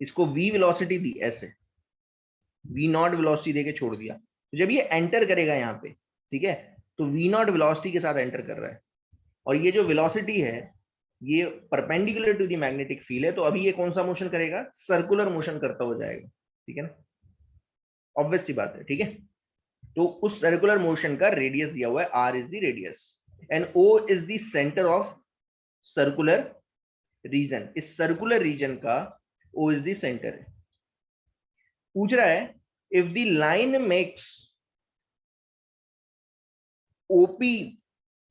A: इसको वी वेलोसिटी दी ऐसे, वी नॉट वेलोसिटी देके छोड़ दिया, तो जब ये एंटर करेगा यहाँ पे, ठीक है, तो वी नॉट वेलोसिटी के साथ एंटर कर रहा है, और ये जो वेलोसिटी है ये perpendicular to the magnetic field है, तो अभी ये कौन सा मोशन करेगा, सर्कुलर मोशन करता हुआ जाएगा। ठीक है ना, ऑब्वियस सी बात है। ठीक है, तो उस सर्कुलर मोशन का रेडियस दिया हुआ है, R is the radius and O is the centre of circular region, इस सर्कुलर रीजन का ओ इज द सेंटर है। पूछ रहा है if the line makes OP,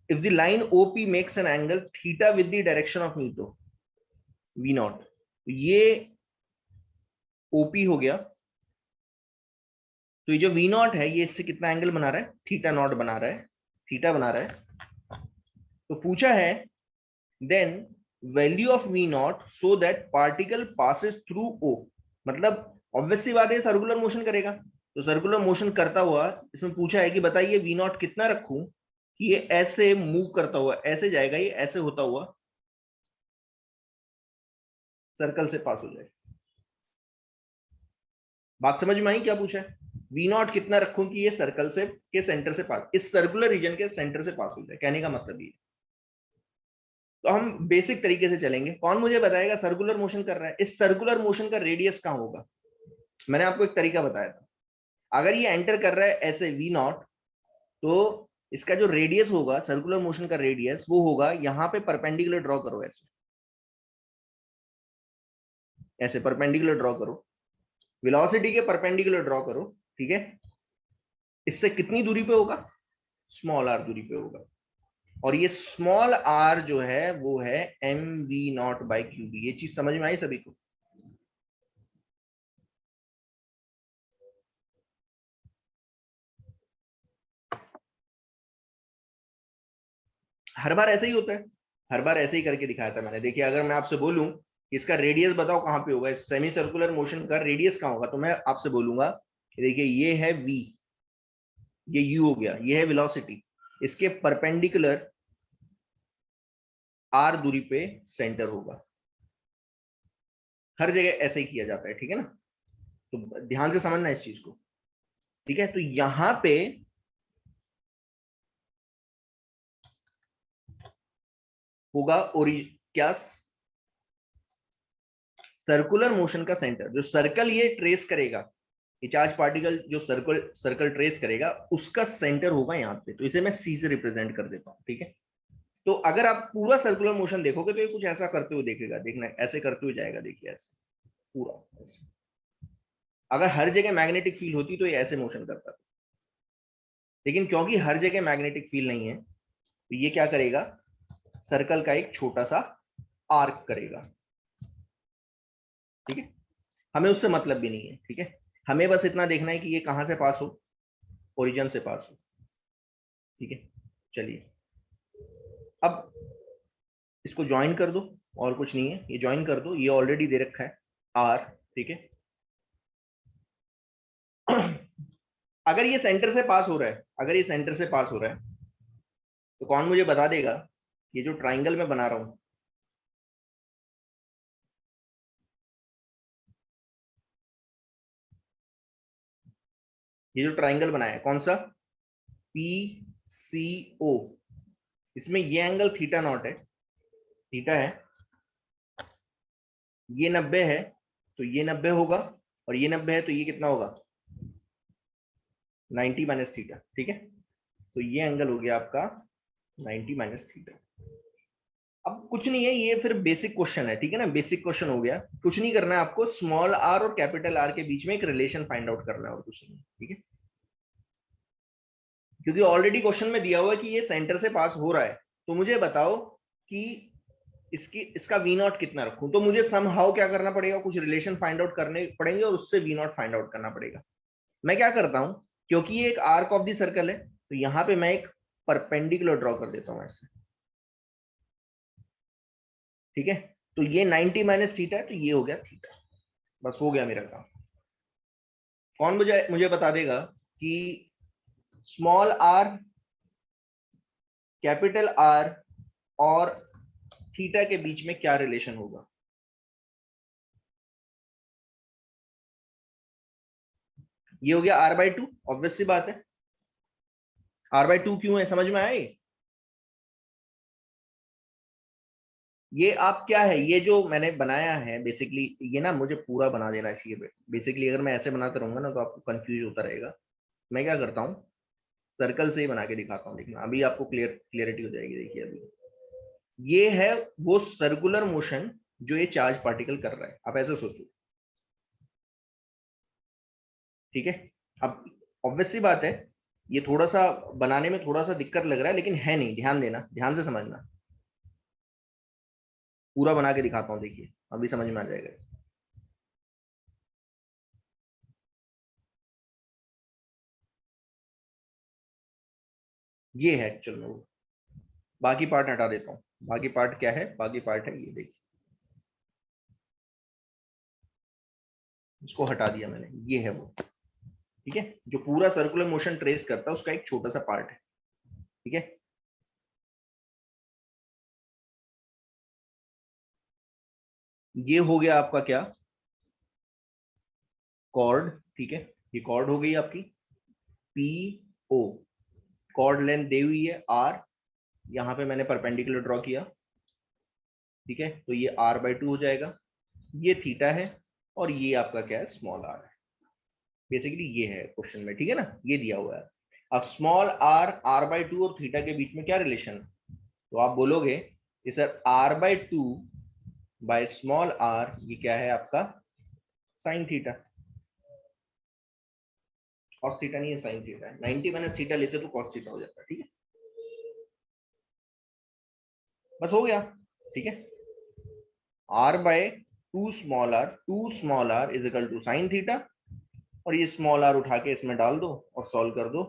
A: if the line OP makes an angle theta with the direction of V not, ये OP हो गया, तो ये जो V नॉट है ये इससे कितना एंगल बना रहा है, थीटा नॉट बना रहा है, थीटा बना रहा है। तो पूछा है then value of V naught so that particle passes through O, मतलब ऑब्वियसली बात है सर्कुलर मोशन करेगा, तो सर्कुलर मोशन करता हुआ इसमें पूछा है कि बताइए V नॉट कितना रखूं कि ये ऐसे मूव करता हुआ ऐसे जाएगा, ये ऐसे होता हुआ सर्कल से पास हो जाए। बात समझ में आई क्या पूछा है, वी नॉट कितना रखूं कि ये सर्कल से के सेंटर से पास, इस सर्कुलर रीजन के सेंटर से पास हो जाए, कहने का मतलब ये। तो हम बेसिक तरीके से चलेंगे, कौन मुझे बताएगा सर्कुलर मोशन कर रहा है, इस सर्कुलर मोशन का रेडियस कहां होगा। मैंने आपको एक तरीका बताया था, अगर ये एंटर कर रहा है ऐसे वी नॉट, तो इसका जो रेडियस होगा सर्कुलर मोशन का रेडियस, वो होगा यहां पे परपेंडिकुलर ड्रॉ करो, ऐसे ऐसे परपेंडिकुलर ड्रॉ करो, वेलोसिटी के परपेंडिकुलर ड्रॉ करो। ठीक है, इससे कितनी दूरी पे होगा, स्मॉल आर दूरी पे होगा, और ये स्मॉल आर जो है वो है M V naught by Q B. ये चीज समझ में आई सभी को। हर बार ऐसे ही होता है, हर बार ऐसे ही करके दिखाया था मैंने। देखिए अगर मैं आपसे बोलूं कि इसका रेडियस बताओ कहां पे होगा, सेमी सर्कुलर मोशन का रेडियस कहां होगा, तो मैं आपसे बोलूंगा कि देखिए ये है v, ये u हो गया, ये है वेलोसिटी, इसके परपेंडिकुलर r दूरी पे सेंटर होगा। हर जगह ऐसे ही किया जाता है, ठीक है ना, तो ध्यान से समझना इस चीज को। ठीक है, तो यहां पे होगा क्या, सर्कुलर मोशन का सेंटर, जो सर्कल ये ट्रेस करेगा, ये चार्ज पार्टिकल जो सर्कल सर्कल ट्रेस करेगा उसका सेंटर होगा यहाँ पे, तो इसे मैं सी से रिप्रेजेंट कर देता हूँ। ठीक है, तो अगर आप पूरा सर्कुलर मोशन देखोगे तो ये कुछ ऐसा करते हुए देखेगा, देखना ऐसे करते हुए जाएगा, देखिए ऐसे पूरा ऐसे। अगर हर जगह मैग्नेटिक फील्ड होती तो ये ऐसे मोशन करता था, लेकिन क्योंकि हर जगह मैग्नेटिक फील्ड नहीं है, तो ये क्या करेगा, सर्कल का एक छोटा सा आर्क करेगा। ठीक है, हमें उससे मतलब भी नहीं है। ठीक है, हमें बस इतना देखना है कि ये कहां से पास हो, ओरिजिन से पास हो। ठीक है, चलिए अब इसको ज्वाइन कर दो, और कुछ नहीं है, ये ज्वाइन कर दो, ये ऑलरेडी दे रखा है आर। ठीक है, अगर ये सेंटर से पास हो रहा है, अगर ये सेंटर से पास हो रहा है, तो कौन मुझे बता देगा, ये जो ट्राइंगल मैं बना रहा हूं, ये जो ट्राइंगल बनाया है कौन सा, पी सी ओ, इसमें ये एंगल थीटा नॉट है, थीटा है, ये 90 है तो ये 90 होगा, और ये 90 है तो ये कितना होगा 90 माइनस थीटा। ठीक है, तो ये एंगल हो गया आपका 90 माइनस थीटा। अब कुछ नहीं है, ये फिर बेसिक क्वेश्चन है, ठीक है ना, बेसिक क्वेश्चन हो गया। कुछ नहीं करना है आपको, स्मॉल आर और कैपिटल आर के बीच में एक रिलेशन फाइंड आउट करना है और कुछ नहीं, ठीक है। क्योंकि ऑलरेडी क्वेश्चन में दिया हुआ है कि ये सेंटर से पास हो रहा है, तो मुझे बताओ कि इसका वी नॉट कितना रखूं। तो मुझे समहाउ क्या करना पड़ेगा, कुछ रिलेशन फाइंड आउट करने पड़ेंगे और उससे वी नॉट फाइंड आउट करना पड़ेगा। मैं क्या करता हूं, क्योंकि ये एक आर्क ऑफ द सर्कल है, तो यहां पे मैं एक परपेंडिकुलर ड्रॉ कर देता हूं ऐसे, ठीक है। तो ये 90 माइनस थीटा है, तो ये हो गया थीटा। बस हो गया मेरा काम। कौन मुझे मुझे बता देगा कि स्मॉल आर, कैपिटल आर और थीटा के बीच में क्या रिलेशन होगा। ये हो गया r/2, ऑब्वियस सी बात है। r/2 क्यों है, समझ में आए। ये आप क्या है, ये जो मैंने बनाया है बेसिकली, ये ना मुझे पूरा बना देना चाहिए बेसिकली। अगर मैं ऐसे बनाता रहूंगा ना तो आपको कंफ्यूज होता रहेगा। मैं क्या करता हूँ, सर्कल से ही बना के दिखाता हूँ, देखना अभी आपको क्लियरिटी हो जाएगी। देखिए अभी ये है वो सर्कुलर मोशन जो ये चार्ज पार्टिकल कर रहा है, आप ऐसे सोचो, ठीक है। अब ऑब्वियसली बात है, ये थोड़ा सा बनाने में थोड़ा सा दिक्कत लग रहा है, लेकिन है नहीं, ध्यान देना, ध्यान से समझना। पूरा बना के दिखाता हूँ, देखिए अभी समझ में आ जाएगा। ये है एक्चुअल में वो, बाकी पार्ट हटा देता हूँ। बाकी पार्ट क्या है, बाकी पार्ट है ये, देखिए इसको हटा दिया मैंने, ये है वो, ठीक है। जो पूरा सर्कुलर मोशन ट्रेस करता है उसका एक छोटा सा पार्ट है, ठीक है। ये हो गया आपका क्या, कॉर्ड, ठीक है। ये कॉर्ड हो गई आपकी पी ओ, कॉर्ड लेंथ दी हुई है आर, यहां पे मैंने परपेंडिकुलर ड्रॉ किया, ठीक है। तो ये r/2 हो जाएगा, ये थीटा है, और ये आपका क्या है, स्मॉल आर है। बेसिकली ये है क्वेश्चन में, ठीक है ना, ये दिया हुआ है। अब स्मॉल आर, r/2 और थीटा के बीच में क्या रिलेशन है, तो आप बोलोगे कि sir r/2 by small are, ये क्या है आपका साइन थीटा। कॉस थीटा नहीं है, साइन थीटा है। 90 माइनस थीटा लेते तो कॉस थीटा हो जाता है, ठीक है। बस हो गया, ठीक है। r/2 small R is equal to sine theta, और ये स्मॉल आर उठा के इसमें डाल दो और सॉल्व कर दो,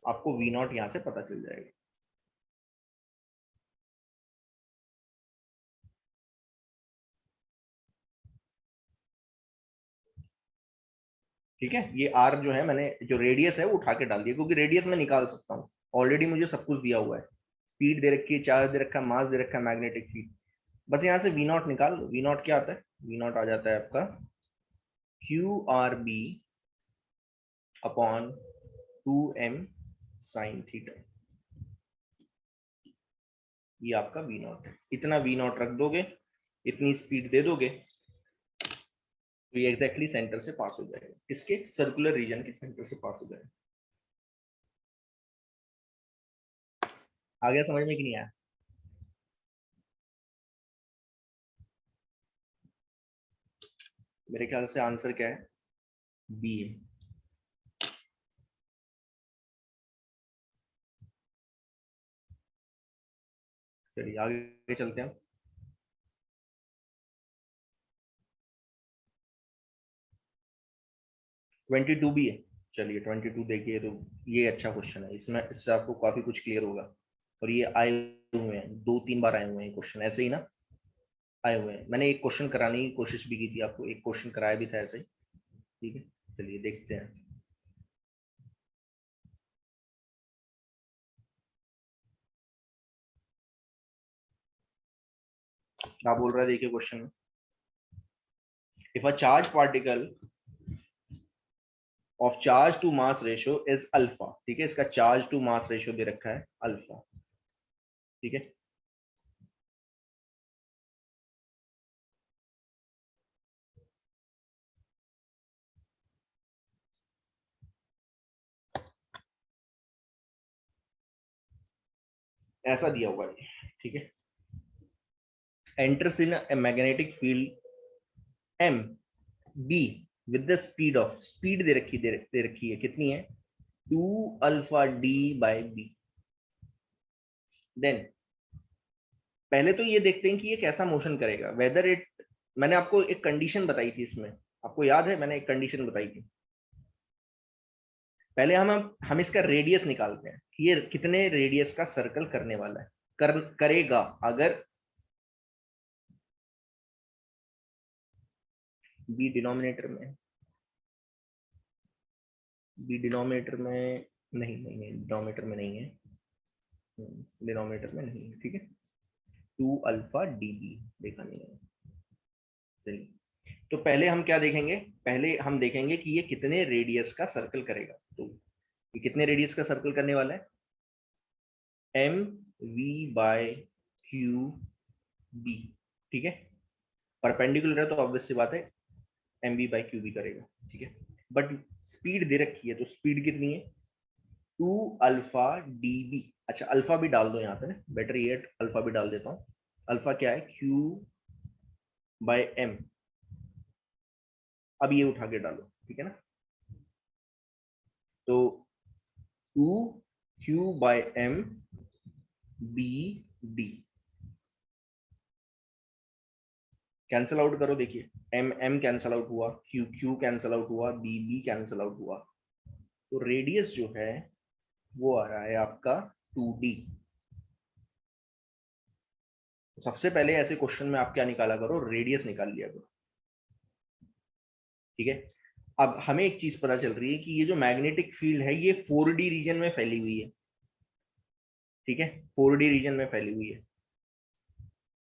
A: आपको वी नॉट यहां से पता चल जाएगा। ठीक है, ये आर जो है, मैंने जो रेडियस है वो उठा के डाल दिया, क्योंकि रेडियस मैं निकाल सकता हूँ, ऑलरेडी मुझे सब कुछ दिया हुआ है। स्पीड दे रखी है, चार्ज दे रखा है, मास दे रखा है, मैग्नेटिक फील्ड। बस यहाँ से वी नॉट निकाल लो। वी नॉट क्या आता है, वी नॉट आ जाता है आपका QRB upon 2m sine theta. ये आपका वी नॉट है। इतना वी नॉट रख दोगे, इतनी स्पीड दे दोगे, तो ये एग्जैक्टली सेंटर से पास हो जाएगा, किसके, सर्कुलर रीजन के सेंटर से पास हो जाएगा। आ गया समझ में कि नहीं आया। मेरे ख्याल से आंसर क्या है, बी है। चलिए आगे चलते हैं। 22 भी है। चलिए 22 देखिए, तो ये अच्छा क्वेश्चन है, इसमें इससे आपको काफी कुछ क्लियर होगा। और ये आए हुए हैं, 2-3 बार आए हुए हैं क्वेश्चन ऐसे ही ना, आए हुए हैं। मैंने एक क्वेश्चन कराने की कोशिश भी की थी आपको, एक क्वेश्चन कराया भी था ऐसे ही, ठीक है। चलिए देखते हैं। क्या बोल रहा है, देखिए क्वेश्चन में, if a charge particle of charge to mass ratio is alpha, ठीक है, इसका चार्ज टू मास रेशियो दे रखा है अल्फा, ठीक है। ऐसा दिया हुआ है, ठीक है। Enters in a magnetic field M B with the speed of, speed दे रखी है कितनी है, 2 alpha D by B. Then पहले तो ये देखते हैं कि ये कैसा मोशन करेगा, वेदर इट, मैंने आपको एक कंडीशन बताई थी इसमें, आपको याद है मैंने एक कंडीशन बताई थी। पहले हम इसका रेडियस निकालते हैं कि ये कितने रेडियस का सर्कल करने वाला है, करेगा। अगर बी डिनोमिनेटर में, बी डिनोमिनेटर में नहीं नहीं नहीं, डिनोमिनेटर में नहीं है, डिनोमिनेटर में नहीं है, ठीक है। 2 अल्फा डी बी देखा नहीं है, सही। तो पहले हम क्या देखेंगे, पहले हम देखेंगे कि ये कितने रेडियस का सर्कल करेगा। तो ये कितने रेडियस का सर्कल करने वाला है, M V by Q B, ठीक है। परपेंडिकुलर है तो ऑब्वियस सी बात है M V by Q B करेगा, ठीक है। बट स्पीड दे रखी है, तो स्पीड कितनी है, 2 अल्फा डी बी। अच्छा अल्फा भी डाल दो यहाँ पे, बेटर ये अल्फा भी डाल देता हूँ। अल्फा क्या है, क्यू बाय एम। अब ये उठा के डालो, ठीक है ना। तो 2 Q by M B D, cancel out करो, देखिए एम एम कैंसल आउट हुआ, क्यू क्यू कैंसल आउट हुआ, बी बी कैंसल आउट हुआ। तो रेडियस जो है वो आ रहा है आपका 2d। सबसे पहले ऐसे क्वेश्चन में आप क्या निकाला करो, रेडियस निकाल लिया करो, ठीक है। अब हमें एक चीज पता चल रही है कि ये जो मैग्नेटिक फील्ड है ये 4d रीजन में फैली हुई है, ठीक है, 4d रीजन में फैली हुई है।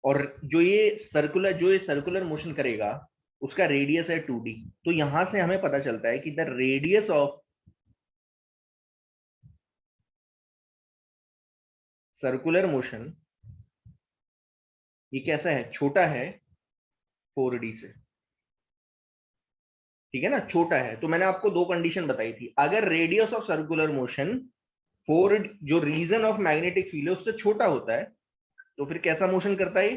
A: और जो ये सर्कुलर मोशन करेगा उसका रेडियस है 2d। तो यहां से हमें पता चलता है कि the radius of circular motion ये कैसा है, छोटा है 4d से, ठीक है ना, छोटा है। तो मैंने आपको दो कंडीशन बताई थी, अगर रेडियस ऑफ सर्कुलर मोशन 4, जो रीजन ऑफ मैग्नेटिक फील्ड है उससे छोटा होता है, तो फिर कैसा मोशन करता है,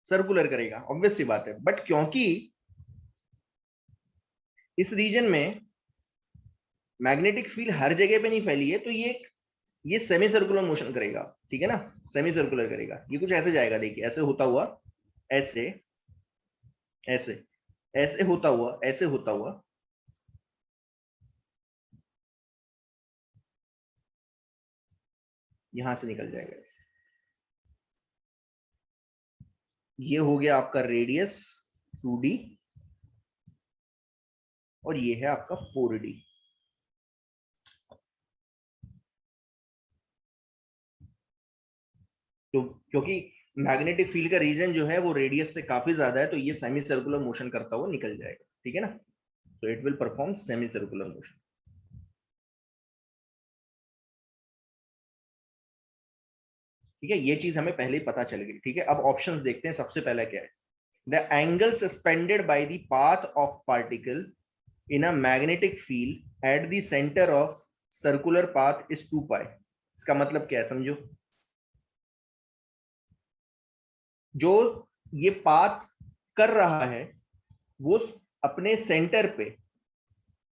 A: सर्कुलर करेगा, ऑब्वियस सी बात है। बट क्योंकि इस रीजन में मैग्नेटिक फील्ड हर जगह पे नहीं फैली है, तो ये सेमी सर्कुलर मोशन करेगा, ठीक है ना, सेमी सर्कुलर करेगा। ये कुछ ऐसे जाएगा, देखिए ऐसे होता हुआ, ऐसे ऐसे ऐसे होता हुआ, ऐसे होता हुआ, यहां से निकल जाएगा। ये हो गया आपका रेडियस 2d और ये है आपका 4d। तो क्योंकि मैग्नेटिक फील्ड का रीजन जो है वो रेडियस से काफी ज्यादा है, तो ये सेमी सर्कुलर मोशन करता हुआ निकल जाएगा, ठीक है ना। तो it will perform semi circular motion, ठीक है। ये चीज हमें पहले ही पता चल गई, ठीक है। अब ऑप्शंस देखते हैं, सबसे पहला क्या है, the angle suspended by the path of particle in a magnetic field at the centre of circular path is 2 पाई। इसका मतलब क्या है, समझो। जो ये पाथ कर रहा है वो अपने सेंटर पे,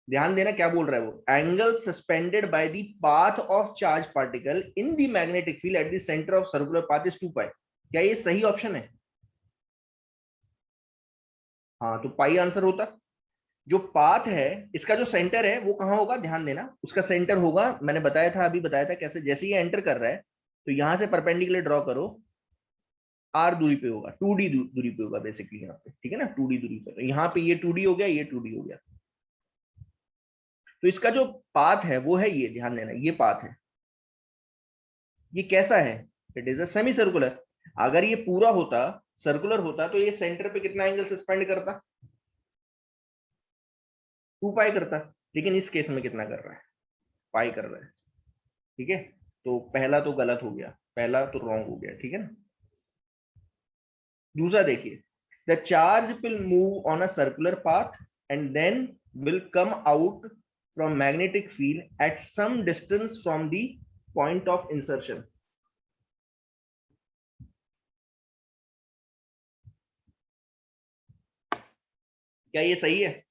A: ध्यान देना क्या बोल रहा है वो, angle suspended by the path of charge particle in the magnetic field at the centre of circular path is 2 पाई। क्या ये सही ऑप्शन है, हाँ तो पाई आंसर होता। जो पाथ है इसका जो सेंटर है वो कहां होगा, ध्यान देना, उसका सेंटर होगा, मैंने बताया था, अभी बताया था कैसे, जैसे ये एंटर कर रहा है तो यहां से परपेंडिकुलर ड्रॉ करो, आर दूरी पे होगा, 2d दूरी पे होगा बेसिकली यहाँ पे, ठीक है ना, 2d दूरी पे। तो यहाँ पे ये 2d हो गया, ये 2d हो गया। तो इसका जो पाथ है वो है ये, ध्यान देना, ये पाथ है। ये कैसा है, it is a semi circular. अगर ये पूरा होता, सर्कुलर होता, तो ये सेंटर पे कितना एंगल सस्पेंड करता, 2 पाई करता। लेकिन इस केस में कितना कर रहा है, पाई कर रहा है, ठीक है। तो पहला तो गलत हो गया, पहला तो रॉन्ग हो गया, ठीक है ना। दूसरा देखिए, the charge will move on a circular path and then will come out from magnetic field at some distance from the point of insertion. क्या ये सही है?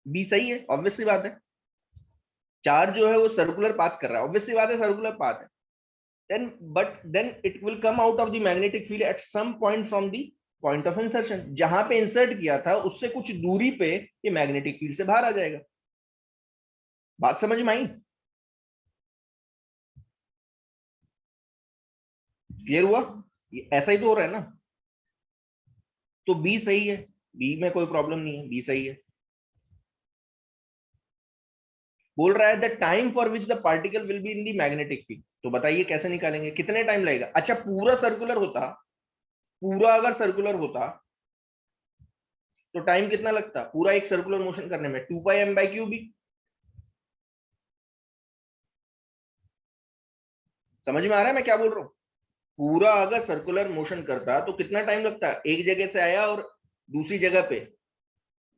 A: बी सही है, ऑब्वियसली बात है। चार्ज जो है वो सर्कुलर पाथ कर रहा है, ऑब्वियसली बात है सर्कुलर पाथ है। then but then it will come out of the magnetic field at some point from the point of insertion। जहां पे इंसर्ट किया था उससे कुछ दूरी पे ये मैग्नेटिक फील्ड से बाहर आ जाएगा। बात समझ में आई? क्लियर हुआ? ये ऐसा ही तो हो रहा है ना। तो बी सही है, बी में कोई प्रॉब्लम नहीं है, बी सही है। बोल रहा है the time for which the particle will be in the magnetic field. तो बताइए कैसे निकालेंगे, कितने टाइम लगेगा? अच्छा पूरा सर्कुलर होता, पूरा अगर सर्कुलर होता तो टाइम कितना लगता पूरा एक सर्कुलर मोशन करने में? 2πm/क्यूब। समझ में आ रहा है मैं क्या बोल रहा हूँ? पूरा अगर सर्कुलर मोशन करता तो कितना टाइम लगता? एक जगह से आया और दूसरी जगह पे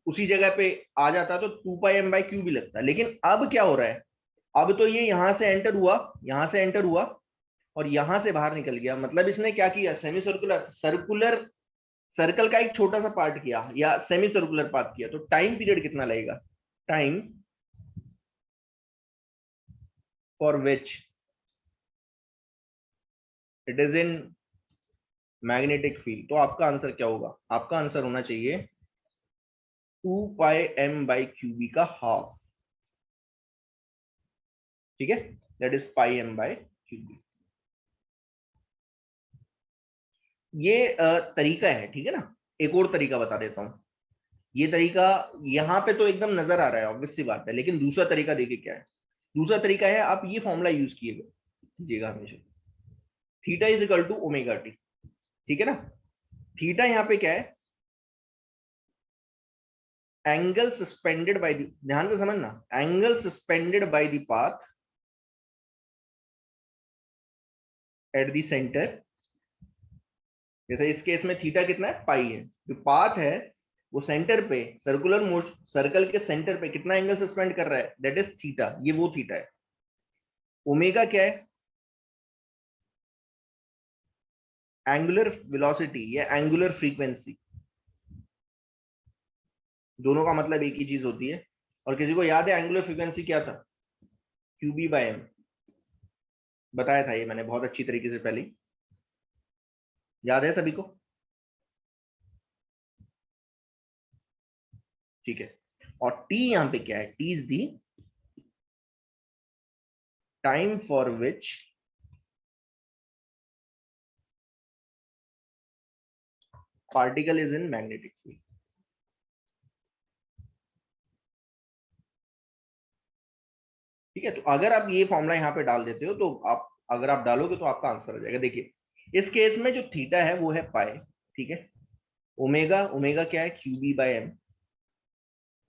A: उसी जगह पे आ जाता तो 2πm/क्यूब भी लगता। लेकिन अब क्या हो रहा है, अब तो ये यहां से एंटर हुआ, यहां से एंटर हुआ और यहां से बाहर निकल गया। मतलब इसने क्या किया, सेमी सर्कुलर, सर्कुलर सर्कल का एक छोटा सा पार्ट किया या सेमी सर्कुलर पाथ किया। तो टाइम पीरियड कितना लगेगा? Time for which it is in magnetic field. तो आपका आंसर क्या होगा? आपका आंसर होना चाहिए 2πm/क्यूबी का हाफ। ठीक है, दैट इज πm/क्यूबी। ये तरीका है, ठीक है ना। एक और तरीका बता देता हूं। ये तरीका यहां पे तो एकदम नजर आ रहा है, ऑब्वियस सी बात है, लेकिन दूसरा तरीका देखिए क्या है। दूसरा तरीका है, आप ये फॉर्मूला यूज कीजिएगा हमेशा, theta is equal to omega T. ठीक है ना। थीटा यहां पे क्या है? एंगल सस्पेंडेड बाय द, ध्यान से समझना, angle suspended by the path eight the centre. जैसे इस केस में थीटा कितना है? पाई है। जो पाथ है वो सेंटर पे, सर्कुलर मोशन, सर्कल के सेंटर पे कितना एंगल सस्पेंड कर रहा है? That is theta. ये वो थीटा है। ओमेगा क्या है? एंगुलर वेलोसिटी या एंगुलर फ्रीक्वेंसी। दोनों का मतलब एक ही चीज होती है। और किसी को याद है एंगुलर फ्रीक्वेंसी क्या था? QB/m। बताया था ये मैंने बहुत अच्छी तरीके से पहले। याद है सभी को? ठीक है। और T यहां पे क्या है? T is the time for which particle is in magnetic field. ठीक है, तो अगर आप ये फॉर्मूला यहाँ पे डाल देते हो तो आप, अगर आप डालोगे तो आपका आंसर हो जाएगा। देखिए इस केस में जो थीटा है वो है पाई। ठीक है। ओमेगा, ओमेगा क्या है? QB/m।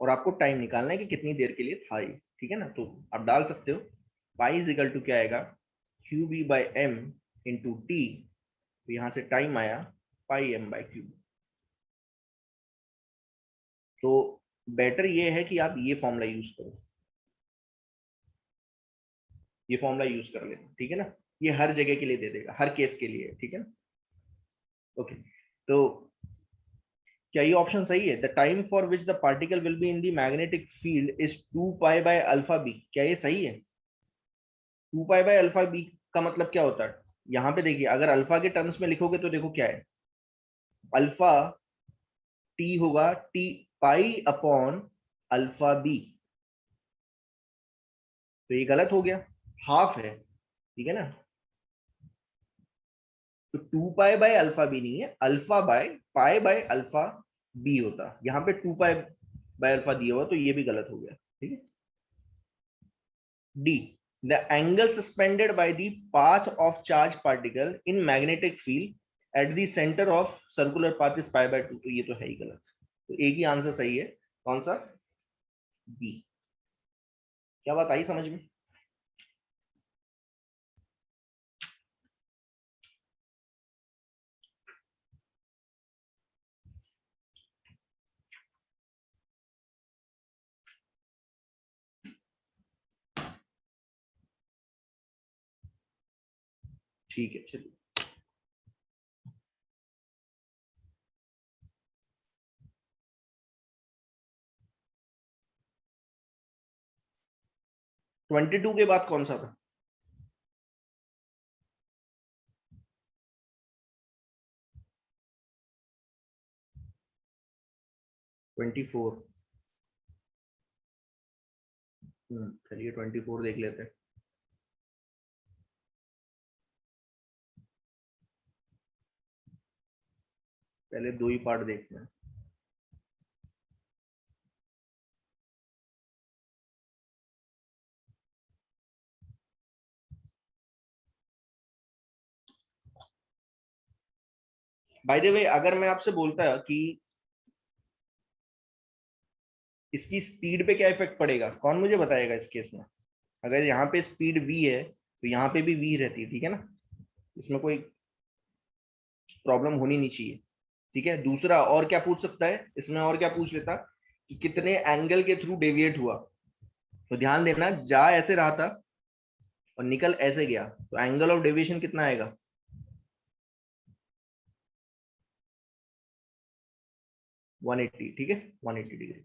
A: और आपको टाइम निकालना है कि कितनी देर के लिए था ये। ठीक है ना। तो आप डाल सकते हो पाई इज इक्वल टू क्या आएगा? QB/m into T. तो यहां से टाइम आया πm/क्यूब। तो बेटर ये है कि आप ये फॉर्मूला यूज करो, ये फॉर्मूला यूज कर लेना। ठीक है ना। ये हर जगह के लिए दे देगा, हर केस के लिए। ठीक है ना। ओके। तो क्या ये ऑप्शन सही है? The time for which the particle will be in the magnetic field is 2π/α/b। क्या ये सही है? 2π/α/b का मतलब क्या होता है? यहां पे देखिए, अगर अल्फा के टर्म्स में लिखोगे तो देखो क्या है, अल्फा टी होगा टी π/α/b। तो ये गलत हो गया, हाफ है। ठीक है ना। तो 2π/α/b नहीं है, अल्फा बाय π/α/b होता। यहाँ पे 2π/α दिया हुआ, तो ये भी गलत हो गया। ठीक है। D, the angle suspended by the path of charge particle in magnetic field at the centre of circular path is π/2। तो ये तो है ही गलत। तो एक ही आंसर सही है, कौन सा? बी। क्या बात आई समझ में? ठीक है चलिए। ट्वेंटी टू के बाद कौन सा था? 24। चलिए 24 देख लेते हैं। पहले दो ही पार्ट देखते हैं। बाय द वे, अगर मैं आपसे बोलता कि इसकी स्पीड पे क्या इफेक्ट पड़ेगा, कौन मुझे बताएगा इस केस में? अगर यहाँ पे स्पीड v है तो यहाँ पे भी v रहती है, ठीक है ना, इसमें कोई प्रॉब्लम होनी नहीं चाहिए। ठीक है, दूसरा और क्या पूछ सकता है इसमें, और क्या पूछ लेता कि कितने एंगल के थ्रू डेविएट हुआ। तो ध्यान देना, जा ऐसे रहा था और निकल ऐसे गया, तो एंगल ऑफ डेविएशन कितना आएगा? 180। ठीक है, 180 डिग्री।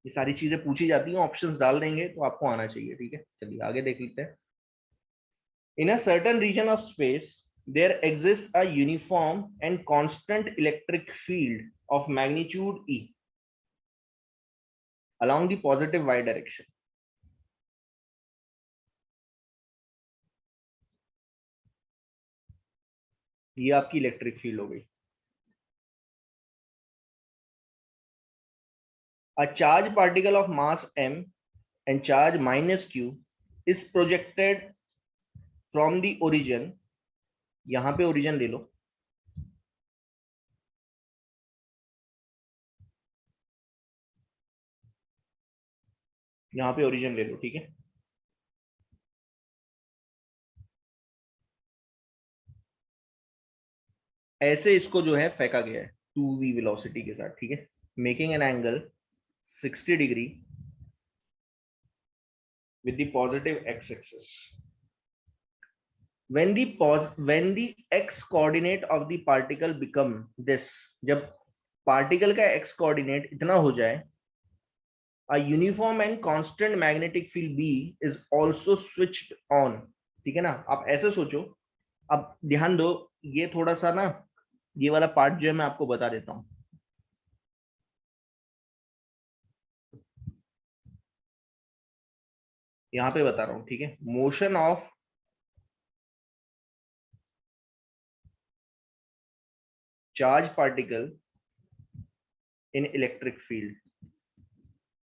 A: ये सारी चीजें पूछी जाती हैं, ऑप्शंस डाल देंगे तो आपको आना चाहिए। ठीक है, चलिए आगे देख लेते हैं। In a certain region of space there exists a uniform and constant electric field of magnitude E along the positive y direction. ये आपकी इलेक्ट्रिक फील्ड हो गई। A charged particle of mass m and charge minus q is projected from the origin, यहां पे origin ले लो, यहां पे origin ले लो, ठीक है। ऐसे इसको जो है फेंका गया है 2v वेलोसिटी के साथ, ठीक है, making an angle 60 degree with the positive x-axis. When the x coordinate of the particle become this, जब पार्टिकल का x कोऑर्डिनेट इतना हो जाए, a uniform and constant magnetic field B is also switched on। ठीक है ना, आप ऐसे सोचो। अब ध्यान दो, ये थोड़ा सा ना, ये वाला पार्ट जो है मैं आपको बता देता हूं। यहां पे बता रहा हूं, ठीक है। Motion of charge particle in electric field,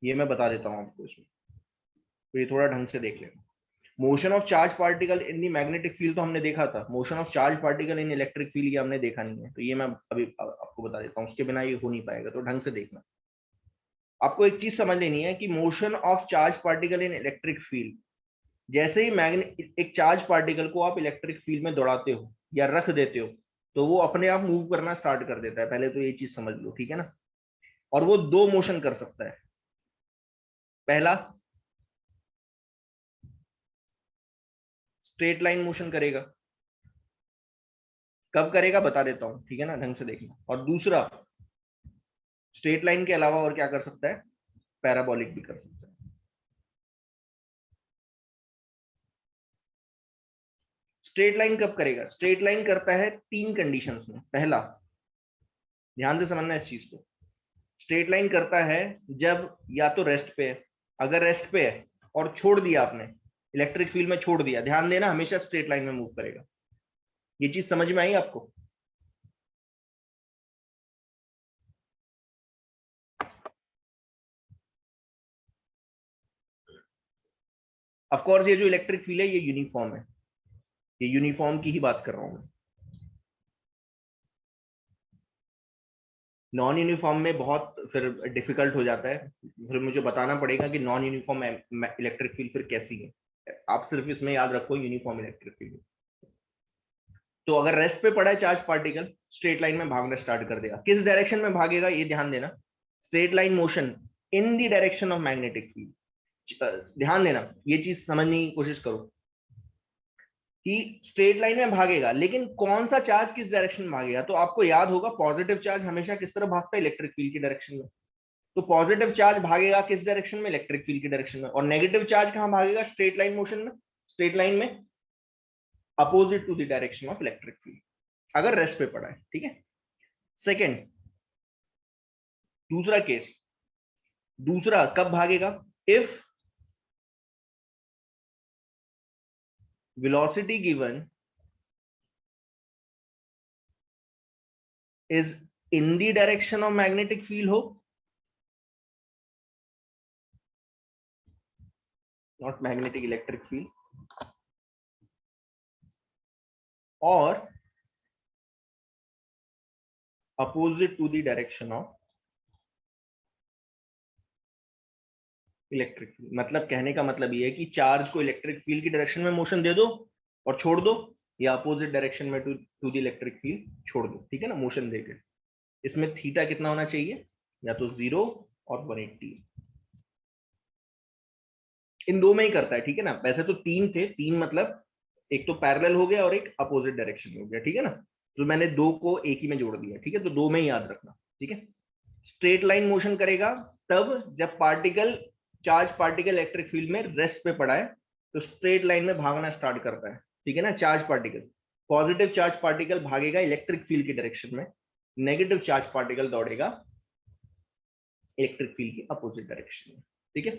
A: ये मैं बता देता हूं आपको इसमें, तो ये थोड़ा ढंग से देख लेना। Motion of charge particle in the magnetic field तो हमने देखा था, motion of charge particle in electric field ये हमने देखा नहीं है, तो ये मैं अभी आपको बता देता हूँ, उसके बिना ये हो नहीं पाएगा, तो ढंग से देखना। आपको एक चीज समझ लेनी है कि motion of charge particle in electric field, जैसे ही मैग्नेट एक चार्ज पार्टिकल को आप इलेक्ट्रिक फील्ड में दौड़ाते हो या रख देते हो, तो वो अपने आप मूव करना स्टार्ट कर देता है। पहले तो ये चीज समझ लो, ठीक है ना। और वो दो मोशन कर सकता है। पहला, स्ट्रेट लाइन मोशन करेगा। कब करेगा बता देता हूं, ठीक है ना, ढंग से देखना। और दूसरा, स्ट्रेट लाइन के अलावा और क्या कर सकता है, पैराबोलिक भी कर सकता है। स्ट्रेट लाइन कब करेगा? स्ट्रेट लाइन करता है तीन कंडीशंस में। पहला, ध्यान से समझना इस चीज को, स्ट्रेट लाइन करता है जब या तो रेस्ट पे है, अगर रेस्ट पे है और छोड़ दिया आपने, इलेक्ट्रिक फील्ड में छोड़ दिया, ध्यान देना, हमेशा स्ट्रेट लाइन में मूव करेगा। ये चीज समझ में आई आपको? ऑफ कोर्स ये जो इलेक्ट्रिक फील्ड है ये यूनिफॉर्म है, ये यूनिफॉर्म की ही बात कर रहा हूं मैं। नॉन यूनिफॉर्म में बहुत फिर डिफिकल्ट हो जाता है, फिर मुझे बताना पड़ेगा कि नॉन यूनिफॉर्म इलेक्ट्रिक फील्ड फिर कैसी है। आप सिर्फ इसमें याद रखो यूनिफॉर्म इलेक्ट्रिक फील्ड। तो अगर रेस्ट पे पड़ा है चार्ज पार्टिकल, स्ट्रेट लाइन में भागना स्टार्ट कर देगा। किस डायरेक्शन में भागेगा ये ध्यान देना, straight line motion in the direction of magnetic field. ध्यान देना, ये चीज समझने की कोशिश करो। कि स्ट्रेट लाइन में भागेगा, लेकिन कौन सा चार्ज किस डायरेक्शन में भागेगा। तो आपको याद होगा पॉजिटिव चार्ज हमेशा किस तरफ भागता है, इलेक्ट्रिक फील्ड की डायरेक्शन में। तो पॉजिटिव चार्ज भागेगा किस डायरेक्शन में, इलेक्ट्रिक फील्ड की डायरेक्शन में। और नेगेटिव चार्ज कहां भागेगा, स्ट्रेट लाइन मोशन में, स्ट्रेट लाइन में opposite to the direction of electric field, अगर रेस्ट पे पड़ा है। ठीक है। सेकेंड, दूसरा केस, दूसरा कब भागेगा, if velocity given is in the direction of magnetic field हो, not magnetic, electric field, or opposite to the direction of electric field. मतलब कहने का मतलब ये है कि चार्ज को इलेक्ट्रिक फील्ड की डायरेक्शन में मोशन दे दो और छोड़ दो, या अपोजिट डायरेक्शन में टू द इलेक्ट्रिक फील्ड छोड़ दो। ठीक है ना, मोशन देके। इसमें थीटा कितना होना चाहिए, या तो 0 और 180, इन दो में ही करता है। ठीक है ना, वैसे तो तीन थे, तीन मतलब एक तो पैरेलल हो गया और एक अपोजिट डायरेक्शन में हो गया। ठीक है ना, तो मैंने दो को एक ही में जोड़ दिया। ठीक है, तो दो में ही याद रखना। ठीक है। स्ट्रेट लाइन मोशन करेगा तब जब particle, charge particle electric field में रेस्ट पे पड़ा है, तो स्ट्रेट लाइन में भागना स्टार्ट करता है। ठीक है ना, charge particle, positive charge particle भागेगा इलेक्ट्रिक फील्ड की डायरेक्शन में, नेगेटिव चार्ज पार्टिकल दौड़ेगा इलेक्ट्रिक फील्ड की अपोजिट डायरेक्शन में। ठीक है।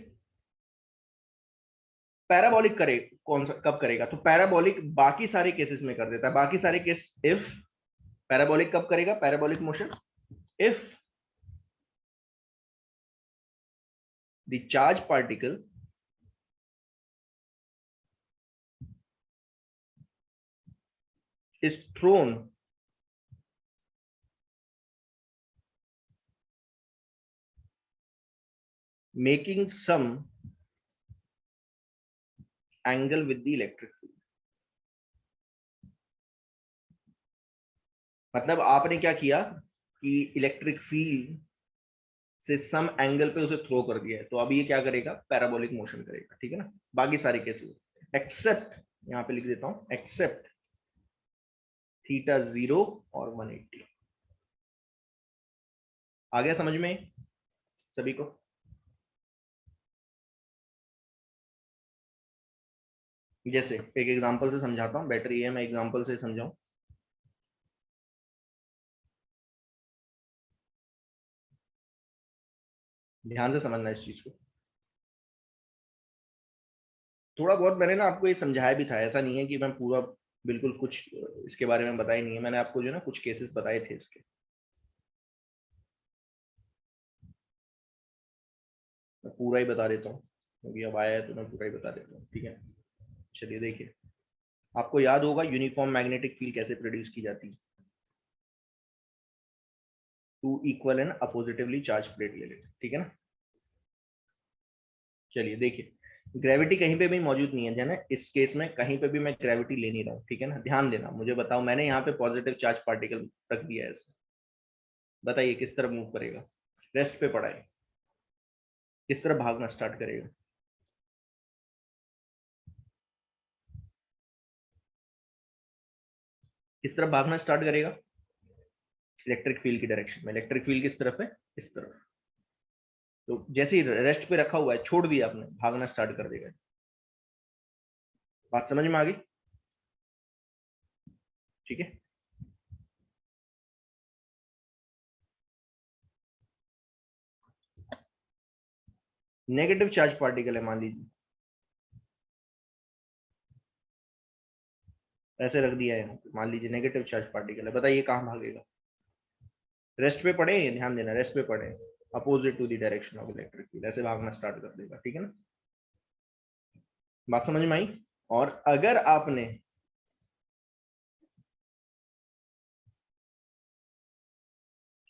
A: पैराबोलिक करे कौन सा, कब करेगा, तो पैराबोलिक बाकी सारे केसेस में कर देता है। बाकी सारे केस, इफ पैराबोलिक कब करेगा, parabolic motion if the charge particle is thrown making some angle with the electric field। मतलब आपने क्या किया कि इलेक्ट्रिक फील्ड से सम एंगल पे उसे थ्रो कर दिया है, तो अभी ये क्या करेगा, पैराबोलिक मोशन करेगा। ठीक है ना, बाकी सारे केसेस एक्सेप्ट, यहां पे लिख देता हूं, एक्सेप्ट थीटा 0 और 180। आ गया समझ में सभी को। जैसे एक एग्जांपल से समझाता हूं, बेटर ये है मैं एग्जांपल से समझाऊं। ध्यान से समझना इस चीज को। थोड़ा बहुत मैंने ना आपको ये समझाया भी था, ऐसा नहीं है कि मैं पूरा बिल्कुल कुछ इसके बारे में बताया नहीं है। मैंने आपको जो ना कुछ केसेस बताए थे इसके। मैं पूरा ही बता देता हूँ क्योंकि अब आया है तो मैं पूरा ही बता देता हूँ। ठीक है, चलिए देखिए, आपको याद होगा यूनिफॉर्म मैग्नेटिक फील्ड कैसे प्रोड्यूस की जाती है। Two equal and oppositively charge plate ले लेते, ठीक है ना। चलिए देखिए, ग्रेविटी कहीं पे भी मौजूद नहीं है ना, इस केस में कहीं पे भी मैं ग्रेविटी ले नहीं रहा हूँ। ठीक है ना, ध्यान देना, मुझे बताओ, मैंने यहाँ पे पॉजिटिव चार्ज पार्टिकल रख दिया है, बताइए किस तरह मूव करेगा, रेस्ट पे पड़ा है, किस तरह भागना स्टार्ट करेगा, किस तरह भागना स्टार्ट करेगा, इलेक्ट्रिक फील्ड की डायरेक्शन में। इलेक्ट्रिक फील्ड किस तरफ है, इस तरफ। तो जैसे ही रेस्ट पे रखा हुआ है, छोड़ दिया आपने, भागना स्टार्ट कर देगा। बात समझ में आ गई। ठीक है। नेगेटिव चार्ज पार्टिकल है मान लीजिए, ऐसे रख दिया है, मान लीजिए नेगेटिव चार्ज पार्टिकल है, बताइए कहां भागेगा, रेस्ट पे पड़े, ध्यान देना, रेस्ट पे पड़े, opposite to the direction of electric field, ऐसे भागना स्टार्ट कर देगा। ठीक है ना, बात समझ में आई। और अगर आपने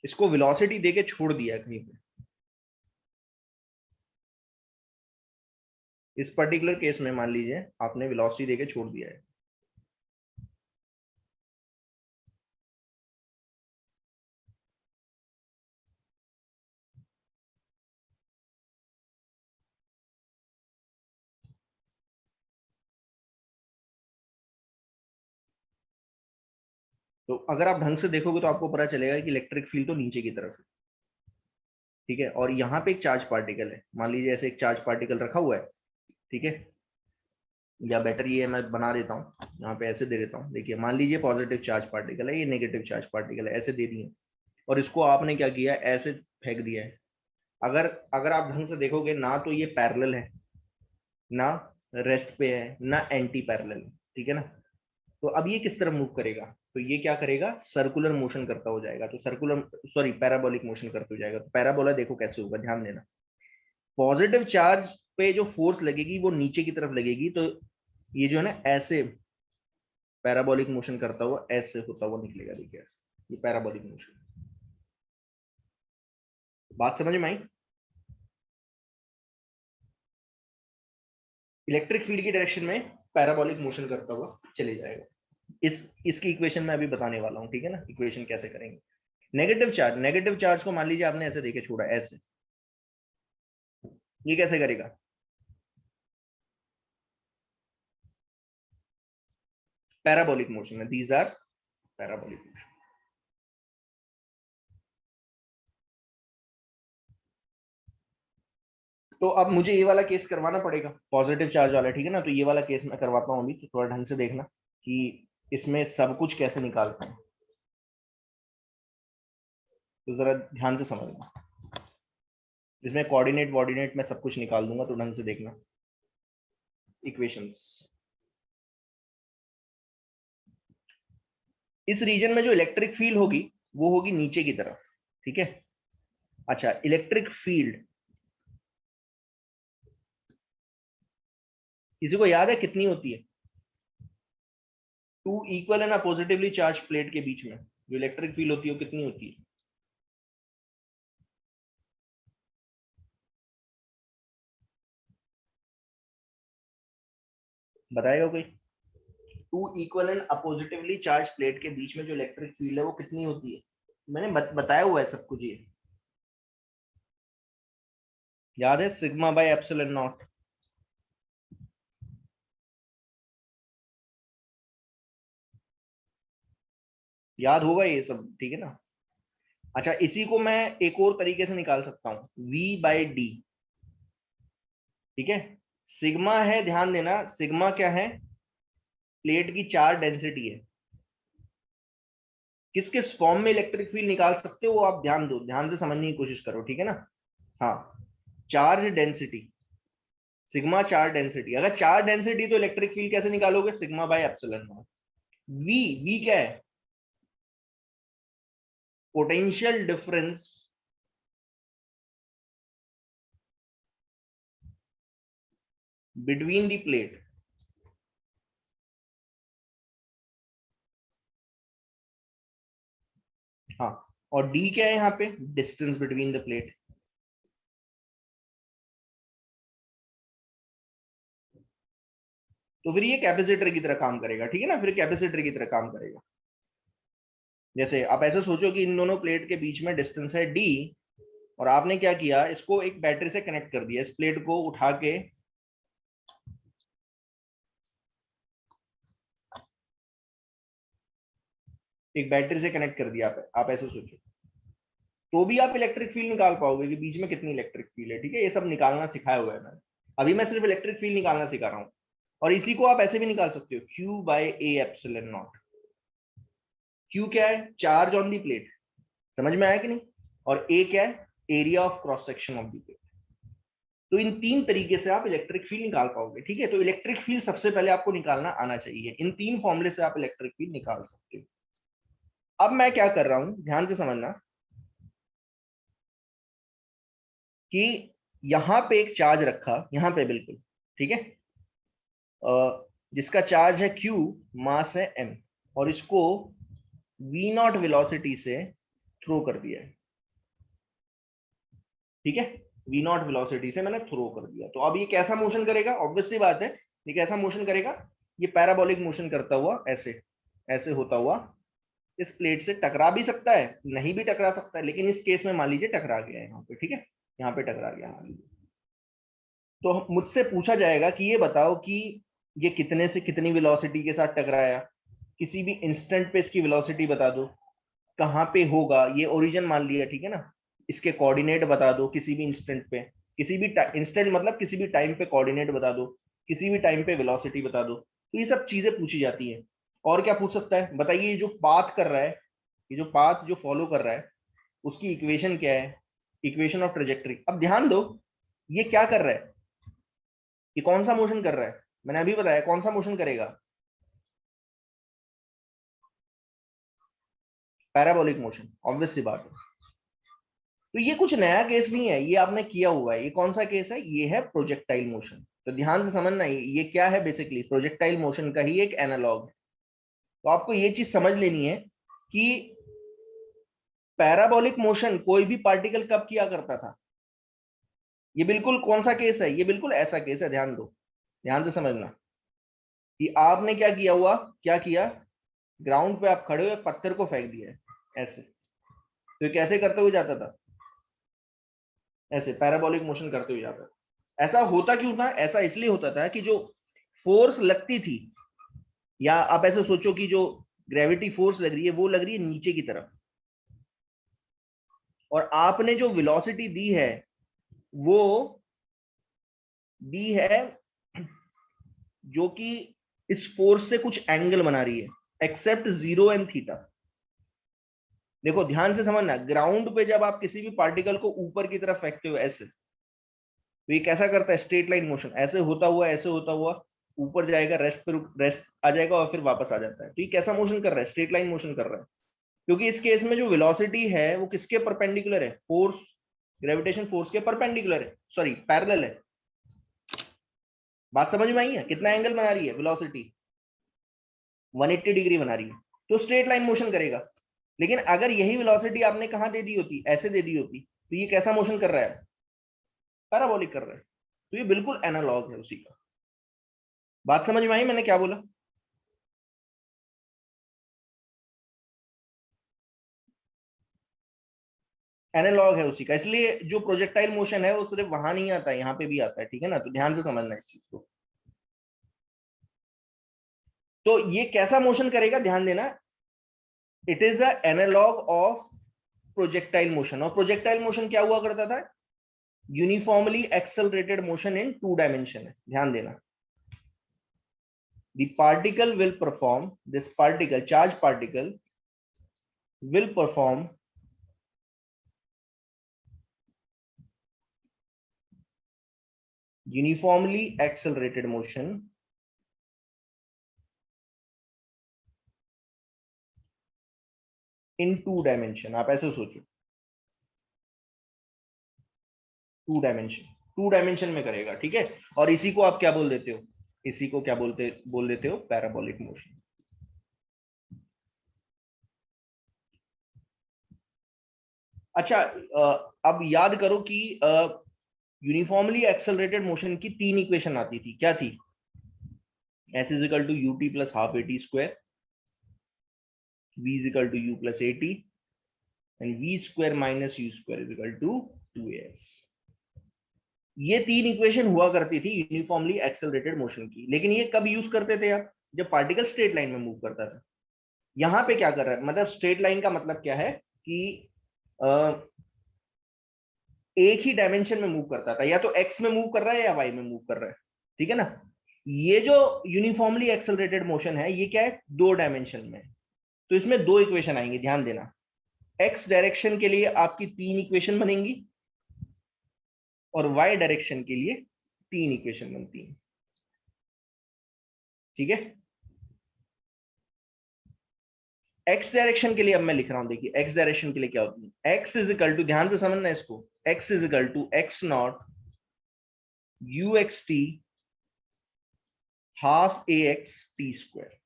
A: इसको वेलोसिटी देके छोड़ दिया कहीं पे, इस पर्टिकुलर केस में मान लीजिए आपने वेलोसिटी देके छोड़ दिया है, तो अगर आप ढंग से देखोगे तो आपको पता चलेगा कि इलेक्ट्रिक फील्ड तो नीचे की तरफ है, ठीक है। और यहाँ पे एक चार्ज पार्टिकल है, मान लीजिए ऐसे एक चार्ज पार्टिकल रखा हुआ है, ठीक है। या बेटर ये मैं बना देता हूँ, यहाँ पे ऐसे दे देता हूँ। देखिए मान लीजिए पॉजिटिव चार्ज पार्टिकल है, ये नेगेटिव चार्ज पार्टिकल है, ऐसे दे दिए। और इसको आपने क्या किया, ऐसे फेंक दिया है। अगर अगर आप ढंग से देखोगे ना तो ये पैरेलल है, ना रेस्ट पे है, ना एंटी पैरेलल, ठीक है ना। तो अब ये किस तरह मूव करेगा, तो ये क्या करेगा, सर्कुलर मोशन करता हो जाएगा। तो सर्कुलर, सॉरी, पैराबोलिक मोशन करते हो जाएगा। तो पैराबोला देखो कैसे होगा, ध्यान देना। पॉजिटिव चार्ज पे जो फोर्स लगेगी वो नीचे की तरफ लगेगी, तो ये जो है ना ऐसे पैराबोलिक मोशन करता हुआ ऐसे होता हुआ निकलेगा। देखिए ये पैराबोलिक मोशन, बात समझ में आई। इलेक्ट्रिक फील्ड की डायरेक्शन में पैराबोलिक मोशन करता हुआ चले जाएगा। इसकी इक्वेशन मैं अभी बताने वाला हूं, ठीक है ना। इक्वेशन कैसे करेंगे। नेगेटिव चार्ज को मान लीजिए आपने ऐसे देके छोड़ा, ऐसे, ये कैसे करेगा, पैराबोलिक मोशन है, दीज आर पैराबोलिक मोशन। तो अब मुझे ये वाला केस करवाना पड़ेगा, पॉजिटिव चार्ज वाला, ठीक है ना। तो ये वाला केस मैं करवाता हूँ अभी, तो थोड़ा ढंग से देखना कि इसमें सब कुछ कैसे निकालते हैं, तो जरा ध्यान से समझना। इसमें कोऑर्डिनेट मैं सब कुछ निकाल दूंगा, तो ढंग से देखना इक्वेशंस। इस रीजन में जो इलेक्ट्रिक फील्ड होगी वो होगी नीचे की तरफ, ठीक है। अच्छा, इलेक्ट्रिक फील्ड किसी को याद है कितनी होती है, टू इक्वल है ना पॉजिटिवली चार्ज प्लेट के बीच में जो इलेक्ट्रिक फील्ड होती है वो कितनी होती है, बताएगा कोई। Two equal and oppositively charge plate के बीच में जो इलेक्ट्रिक फील्ड है वो कितनी होती है। मैंने बताया हुआ है सब कुछ, ये याद है, सिग्मा बाय एप्सिलॉन नॉट। याद होगा ये सब, ठीक है ना। अच्छा, इसी को मैं एक और तरीके से निकाल सकता हूं, V बाई डी, ठीक है। सिग्मा है, ध्यान देना, सिग्मा क्या है, प्लेट की चार्ज डेंसिटी है। किस किस फॉर्म में इलेक्ट्रिक फील्ड निकाल सकते हो वो आप ध्यान दो, ध्यान से समझने की कोशिश करो, ठीक है ना। हाँ, charge density, sigma charge density. अगर चार्ज डेंसिटी तो इलेक्ट्रिक फील्ड कैसे निकालोगे, sigma by epsilon naught. V, V क्या है, potential difference between the plate. हाँ, और डी क्या है यहाँ पे, डिस्टेंस बिटवीन द प्लेट। तो फिर ये कैपेसिटर की तरह काम करेगा, ठीक है ना, फिर कैपेसिटर की तरह काम करेगा। जैसे आप ऐसे सोचो कि इन दोनों प्लेट के बीच में डिस्टेंस है डी, और आपने क्या किया, इसको एक बैटरी से कनेक्ट कर दिया, इस प्लेट को उठा के एक बैटरी से कनेक्ट कर दिया। आप ऐसे सोचो, तो भी आप इलेक्ट्रिक फील्ड निकाल पाओगे कि बीच में कितनी इलेक्ट्रिक फील्ड है, ठीक है। ये सब निकालना सिखाया हुआ है मैंने, अभी मैं सिर्फ इलेक्ट्रिक फील्ड निकालना सिखा रहा हूँ। और इसी को आप ऐसे भी निकाल सकते हो, Q by A epsilon naught. Q क्या है, चार्ज ऑन दी प्लेट, समझ में आया कि नहीं। और ए क्या है, area of cross section of the plate. तो इन तीन तरीके से आप इलेक्ट्रिक फील्ड निकाल पाओगे, ठीक है। तो इलेक्ट्रिक फील्ड सबसे पहले आपको निकालना आना चाहिए, इन तीन फॉर्मूले से आप इलेक्ट्रिक फील्ड निकाल सकते हो। अब मैं क्या कर रहा हूं, ध्यान से समझना, कि यहां पे एक चार्ज रखा, यहां पे बिल्कुल, ठीक है, जिसका चार्ज है Q, मास है M, और इसको V नॉट वेलोसिटी से थ्रो कर दिया है, ठीक है। V नॉट वेलोसिटी से मैंने थ्रो कर दिया। तो अब ये कैसा मोशन करेगा, ऑब्वियस सी बात है, ये कैसा मोशन करेगा, ये पैराबोलिक मोशन करता हुआ ऐसे ऐसे होता हुआ इस प्लेट से टकरा भी सकता है, नहीं भी टकरा सकता है, लेकिन इस केस में मान लीजिए टकरा गया है यहाँ पे, ठीक है, यहाँ पे टकरा गया मान लीजिए। तो मुझसे पूछा जाएगा कि ये बताओ कि ये कितने से कितनी वेलोसिटी के साथ टकराया, किसी भी इंस्टेंट पे इसकी वेलोसिटी बता दो, कहाँ पे होगा, ये ओरिजिन मान लिया, ठीक है ना, इसके कोऑर्डिनेट बता दो किसी भी इंस्टेंट पे, किसी भी इंस्टेंट मतलब किसी भी टाइम पे कोऑर्डिनेट बता दो, किसी भी टाइम पे वेलोसिटी बता दो, तो ये सब चीजें पूछी जाती हैं। और क्या पूछ सकता है बताइए, ये जो पाथ कर रहा है, ये जो पाथ जो फॉलो कर रहा है, उसकी इक्वेशन क्या है, इक्वेशन ऑफ ट्रेजेक्टरी। अब ध्यान दो, ये क्या कर रहा है, ये कौन सा मोशन कर रहा है, मैंने अभी बताया कौन सा मोशन करेगा, पैराबोलिक मोशन, ऑब्वियस सी बात है। तो ये कुछ नया केस नहीं है, ये आपने किया हुआ है। ये कौन सा केस है, ये है प्रोजेक्टाइल मोशन। तो ध्यान से समझना, ये क्या है, बेसिकली प्रोजेक्टाइल मोशन का ही एक एनालॉग है। तो आपको ये चीज समझ लेनी है कि पैराबोलिक मोशन कोई भी पार्टिकल कब किया करता था। ये बिल्कुल कौन सा केस है, ये बिल्कुल ऐसा केस है, ध्यान दो, ध्यान से समझना कि आपने क्या किया हुआ, क्या किया, ग्राउंड पे आप खड़े हो, एक पत्थर को फेंक दिया है ऐसे, तो कैसे करते हुए जाता था, ऐसे पैराबोलिक मोशन करते हुए जाता था। ऐसा होता क्यों था, ऐसा इसलिए होता था कि जो फोर्स लगती थी, या आप ऐसे सोचो कि जो ग्रेविटी फोर्स लग रही है वो लग रही है नीचे की तरफ, और आपने जो वेलोसिटी दी है वो दी है जो कि इस फोर्स से कुछ एंगल बना रही है, एक्सेप्ट 0 एंड थीटा। देखो ध्यान से समझना, ग्राउंड पे जब आप किसी भी पार्टिकल को ऊपर की तरफ फेंकते हो ऐसे, तो ये कैसा करता है, स्ट्रेट लाइन मोशन, ऐसे होता हुआ, ऐसे होता हुआ ऊपर जाएगा, रेस्ट पे रेस्ट आ जाएगा और फिर वापस आ जाता है। तो ये कैसा मोशन कर रहा है, स्ट्रेट लाइन मोशन कर रहा है। क्योंकि इस केस में जो वेलोसिटी है वो किसके परपेंडिकुलर है, फोर्स, ग्रेविटेशन फोर्स के परपेंडिकुलर है, सॉरी पैरेलल है। बात समझ में आई है, कितना एंगल बना रही है वेलोसिटी, 180 डिग्री बना रही है, तो स्ट्रेट लाइन मोशन करेगा। लेकिन अगर यही वेलोसिटी आपने कहां दे दी होती, ऐसे दे दी होती, तो ये कैसा मोशन कर रहा है, पैराबोलिक कर रहा है। तो ये बिल्कुल एनालॉग है उसी का। बात समझ में आई मैंने क्या बोला, एनालॉग है उसी का। इसलिए जो प्रोजेक्टाइल मोशन है वो सिर्फ वहां नहीं आता है, यहाँ पे भी आता है, ठीक है ना। तो ध्यान से समझना इस चीज को। तो ये कैसा मोशन करेगा, ध्यान देना, it is a analog of projectile motion. और प्रोजेक्टाइल मोशन क्या हुआ करता था, uniformly accelerated motion in 2 dimension है, ध्यान देना। The particle will perform, this particle, charged particle will perform uniformly accelerated motion in 2 dimension। आप ऐसे सोचो, 2 डायमेंशन, 2 डायमेंशन में करेगा, ठीक है। और इसी को आप क्या बोल देते हो, इसी को क्या बोल देते हो, पैराबोलिक मोशन। अच्छा, अब याद करो कि यूनिफॉर्मली एक्सेलरेटेड मोशन की 3 इक्वेशन आती थी, क्या थी, s is equal to ut plus half at square, v is equal to u plus at, and v square minus u square is equal to 2as। ये 3 इक्वेशन हुआ करती थी uniformly accelerated motion की। लेकिन ये कब यूज करते थे आप, जब पार्टिकल स्ट्रेट लाइन में मूव करता था। यहाँ पे क्या कर रहा है, मतलब स्ट्रेट लाइन का मतलब क्या है कि एक ही डायमेंशन में मूव करता था, या तो एक्स में मूव कर रहा है या वाई में मूव कर रहा है, ठीक है ना। ये जो यूनिफॉर्मली एक्सेलरेटेड मोशन है ये क्या है, 2 डायमेंशन में। तो इसमें 2 इक्वेशन आएंगी, ध्यान देना। एक्स डायरेक्शन के लिए आपकी 3 इक्वेशन बनेंगी, और वाई डायरेक्शन के लिए 3 इक्वेशन बनती है, ठीक है। एक्स डायरेक्शन के लिए अब मैं लिख रहा हूं, देखिए एक्स डायरेक्शन के लिए क्या होती है, एक्स इज इक्वल टू, ध्यान से समझना इसको, X is equal to X naught U X T half A X T square.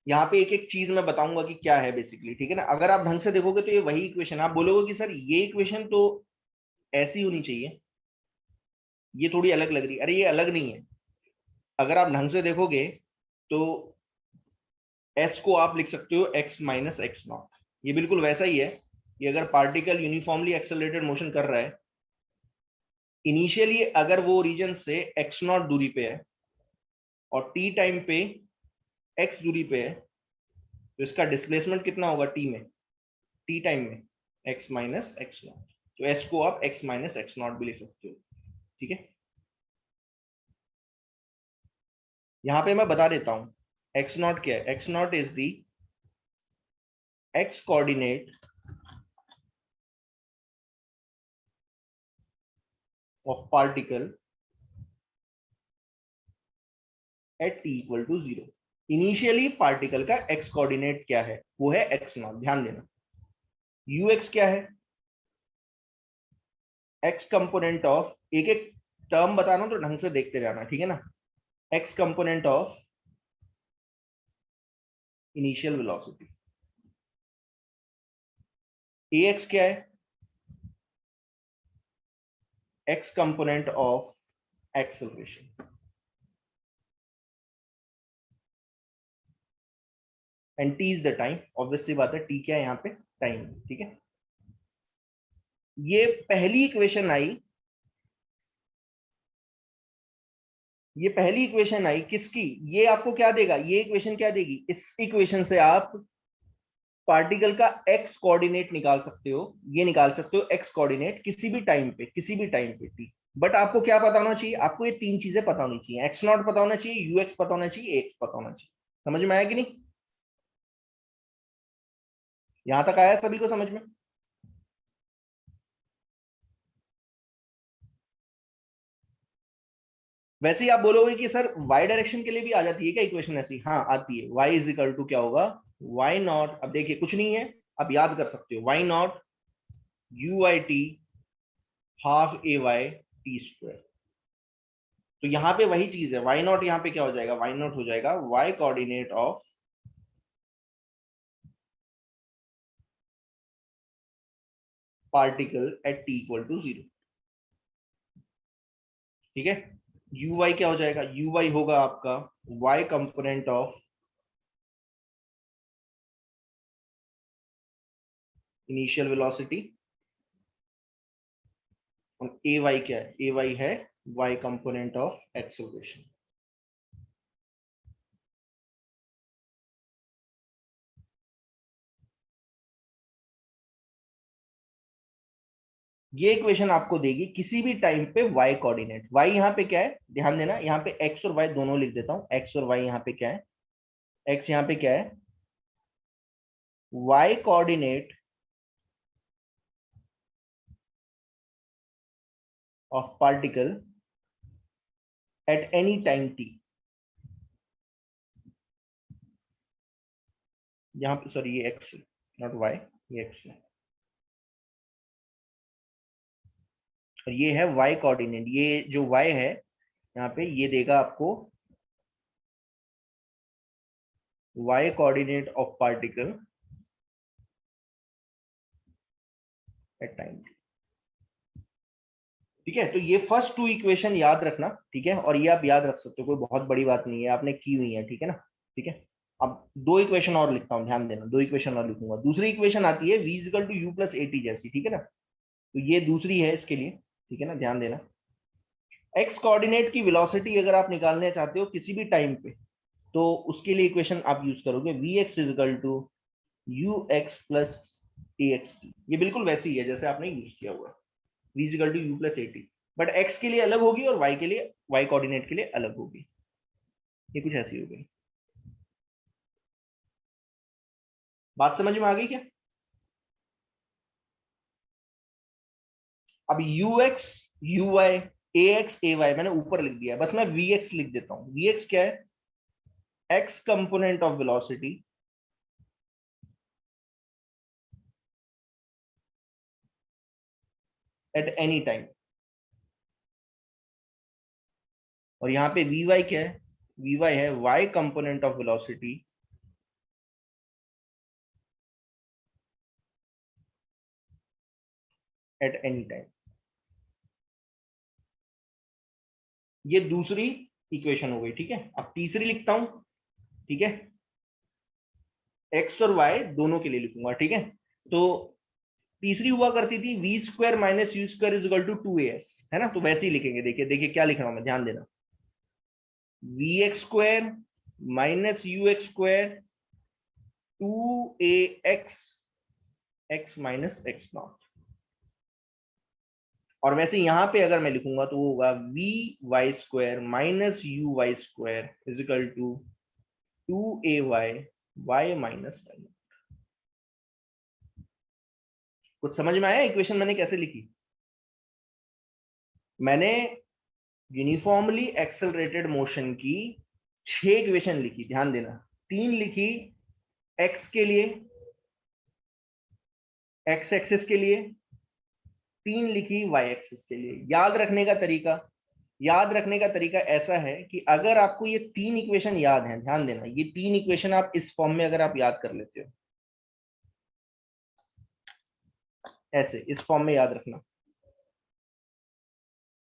A: यहाँ पे एक एक चीज मैं बताऊंगा कि क्या है बेसिकली, ठीक है ना। अगर आप ढंग से देखोगे तो ये वही इक्वेशन, आप बोलोगे कि सर ये इक्वेशन तो ऐसी होनी चाहिए, ये थोड़ी अलग लग रही है। अरे ये अलग नहीं है, अगर आप ढंग से देखोगे तो एस को आप लिख सकते हो एक्स माइनस एक्स नॉट। ये बिल्कुल वैसा ही है कि अगर पार्टिकल यूनिफॉर्मली एक्सेलरेटेड मोशन कर रहा है, इनिशियली अगर वो रीजन से एक्स नॉट दूरी पे है, और टी टाइम पे एक्स दूरी पे है, तो इसका डिस्प्लेसमेंट कितना होगा टी में, टी टाइम में एक्स माइनस एक्स नॉट। तो एस को आप एक्स माइनस एक्स नॉट भी लिख सकते हो, ठीक है। यहां पे मैं बता देता हूं एक्स नॉट क्या है। X naught is the X coordinate of particle at T equal to 0। Initially particle का एक्स कोऑर्डिनेट क्या है, वो है एक्स नॉट। ध्यान देना यू एक्स क्या है, एक्स कंपोनेंट ऑफ, एक एक टर्म बता रहा हूं तो ढंग से देखते जाना, ठीक है ना। X component of initial velocity. A X क्या है, X component of acceleration. And T is the time, obvious सी बात है, टी क्या है यहाँ पे, टाइम, ठीक है। ये पहली इक्वेशन आई, ये पहली इक्वेशन आई किसकी, ये आपको क्या देगा, ये इक्वेशन क्या देगी, इस इक्वेशन से आप पार्टिकल का एक्स कोऑर्डिनेट निकाल सकते हो, ये निकाल सकते हो एक्स कोऑर्डिनेट किसी भी टाइम पे, किसी भी टाइम पे टी। बट आपको क्या पता होना चाहिए, आपको ये तीन चीजें पता होनी चाहिए, एक्स नॉट पता होना चाहिए, यू एक्स पता होना चाहिए, एक्स पता होना चाहिए। समझ में आया कि नहीं, यहां तक आया सभी को समझ में। वैसे ही आप बोलोगे कि सर वाई डायरेक्शन के लिए भी आ जाती है क्या इक्वेशन ऐसी, हाँ आती है। वाई इज इक्वल टू क्या होगा, वाई नॉट, अब देखिए कुछ नहीं है, आप याद कर सकते हो, Y naught U I T half A Y T square. तो यहां पे वही चीज है, वाई नॉट यहाँ पे क्या हो जाएगा, वाई नॉट हो जाएगा Y coordinate of particle at T equal to 0, ठीक है। यू वाई क्या हो जाएगा, यू वाई होगा आपका Y component of initial velocity, और ए वाई क्या है, ए वाई है वाई कंपोनेंट ऑफ एक्सेलरेशन। ये इक्वेशन आपको देगी किसी भी टाइम पे y कोऑर्डिनेट। y यहाँ पे क्या है, ध्यान देना, यहाँ पे x और y दोनों लिख देता हूं, x और y यहाँ पे क्या है, x यहाँ पे क्या है, y coordinate of particle eight any time t। यहाँ पे सॉरी ये x नॉट y, ये x है, और ये है y कोऑर्डिनेट। ये जो y है यहाँ पे ये देगा आपको y coordinate of particle at time t, ठीक है। तो ये फर्स्ट टू इक्वेशन याद रखना, ठीक है, और ये आप याद रख सकते हो, कोई बहुत बड़ी बात नहीं है, आपने की हुई है, ठीक है ना, ठीक है। अब दो इक्वेशन और लिखता हूं, ध्यान देना, दो इक्वेशन और लिखूंगा। दूसरी इक्वेशन आती है v equal to U plus A T जैसी, ठीक है ना। तो ये दूसरी है इसके लिए, ठीक है ना, ध्यान देना। एक्स कोऑर्डिनेट की वेलोसिटी अगर आप निकालना चाहते हो किसी भी टाइम पे, तो उसके लिए इक्वेशन आप यूज करोगे V X equal to U X plus A X T. ये बिल्कुल वैसी ही है जैसे आपने यूज किया हुआ है, v equal to U plus A T, but x के लिए अलग होगी और y के लिए, y कोऑर्डिनेट के लिए अलग होगी। ये कुछ ऐसी हो गई, बात समझ में आ गई क्या। अब U X U Y A X A Y मैंने ऊपर लिख दिया, बस मैं वी एक्स लिख देता हूं। वी एक्स क्या है, X component of velocity at any time, और यहां पे वी वाई क्या है, वी वाई है Y component of velocity at any time. ये दूसरी इक्वेशन हो गई, ठीक है। अब तीसरी लिखता हूं, ठीक है, एक्स और वाई दोनों के लिए लिखूंगा, ठीक है। तो तीसरी हुआ करती थी V square minus U square is equal to two A S, है ना। तो वैसे ही लिखेंगे, देखिए देखिए क्या लिख रहा हूं मैं, ध्यान देना। vx² minus ux² 2ax x minus x0। और वैसे यहां पे अगर मैं लिखूंगा तो वो होगा vy² minus uy² is equal to 2ay y minus y। कुछ समझ में आया इक्वेशन मैंने कैसे लिखी? मैंने यूनिफॉर्मली एक्सेलरेटेड मोशन की 6 इक्वेशन लिखी, ध्यान देना। 3 लिखी x के लिए, x एक्सिस के लिए, 3 लिखी y एक्सिस के लिए। याद रखने का तरीका ऐसा है कि अगर आपको ये 3 इक्वेशन याद हैं, ध्यान देना, ये 3 इक्वेशन आप इस फॉर्म में अगर आप याद कर लेते हो, ऐसे इस फॉर्म में याद रखना।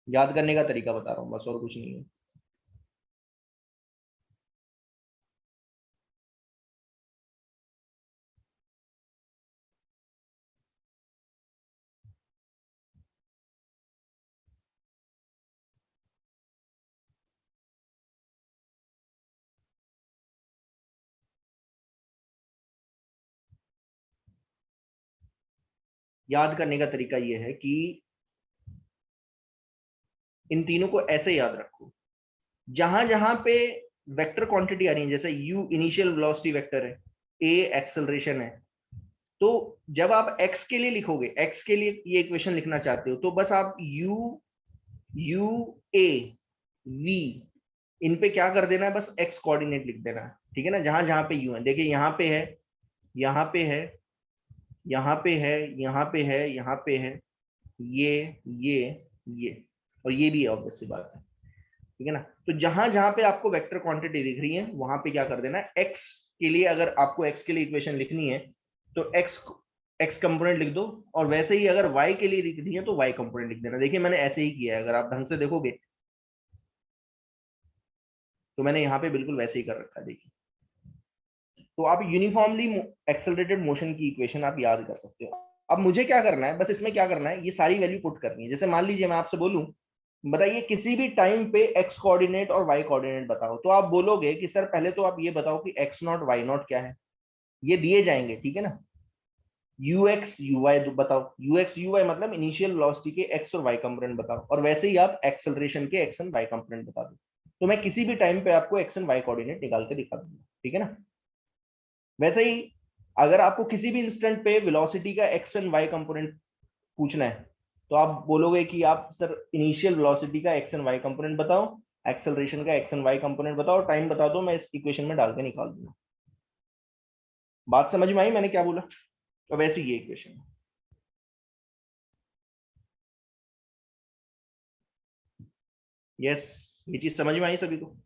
A: याद करने का तरीका बता रहा हूं बस, और कुछ नहीं है। याद करने का तरीका यह है कि इन तीनों को ऐसे याद रखो, जहां जहां पे वेक्टर क्वांटिटी आ रही है, जैसे u इनिशियल वेलोसिटी वेक्टर है, a एक्सेलरेशन है, तो जब आप x के लिए लिखोगे, x के लिए ये इक्वेशन लिखना चाहते हो, तो बस आप u a v इन पे क्या कर देना है, बस x कोऑर्डिनेट लिख देना है, ठीक है ना। जहां जहां पे u है, देखिए यहाँ पे है, यहाँ पे है, यहाँ पे है, यहाँ पे है, यहाँ पे है, ये ये और ये भी ऑब्वियस सी बात है, ठीक है ना। तो जहां जहां पे आपको वेक्टर क्वांटिटी दिख रही है, वहां पे क्या कर देना है, x के लिए, अगर आपको x के लिए इक्वेशन लिखनी है तो x कंपोनेंट लिख दो, और वैसे ही अगर y के लिए लिखनी है तो y कंपोनेंट लिख देना। देखिए मैंने ऐसे ही किया है, अगर आप ढंग से देखोगे तो मैंने यहाँ पे बिल्कुल वैसे ही कर रखा है, देखिए। तो आप यूनिफॉर्मली एक्सेलरेटेड मोशन की इक्वेशन आप याद कर सकते हो। अब मुझे क्या करना है, बस इसमें क्या करना है, ये सारी वैल्यू पुट करनी है। जैसे मान लीजिए मैं आपसे बोलूं, बताइए किसी भी टाइम पे x कोऑर्डिनेट और y कोऑर्डिनेट बताओ, तो आप बोलोगे कि सर पहले तो आप ये बताओ कि x0 y0 क्या है, ये दिए जाएंगे, ठीक है ना। ux uy बताओ, ux uy मतलब इनिशियल वेलोसिटी के x और y कंपोनेंट बताओ, और वैसे ही आप एक्सेलरेशन के x एंड y कंपोनेंट बता दो। तो मैं किसी भी टाइम पे आपको x एंड y कोऑर्डिनेट निकाल के दिखा दूंगा, ठीक है ना। वैसे ही अगर आपको किसी भी इंस्टेंट पे वेलोसिटी का x एंड y कंपोनेंट पूछना है, तो आप बोलोगे कि आप सर इनिशियल वेलोसिटी का x एंड y कंपोनेंट बताओ, एक्सेलरेशन का x एंड y कंपोनेंट बताओ, टाइम बता दो, मैं इस इक्वेशन में डाल के निकाल दूंगा। बात समझ में आई मैंने क्या बोला? तो वैसे ये इक्वेशन है। यस, ये चीज समझ में आई सभी को?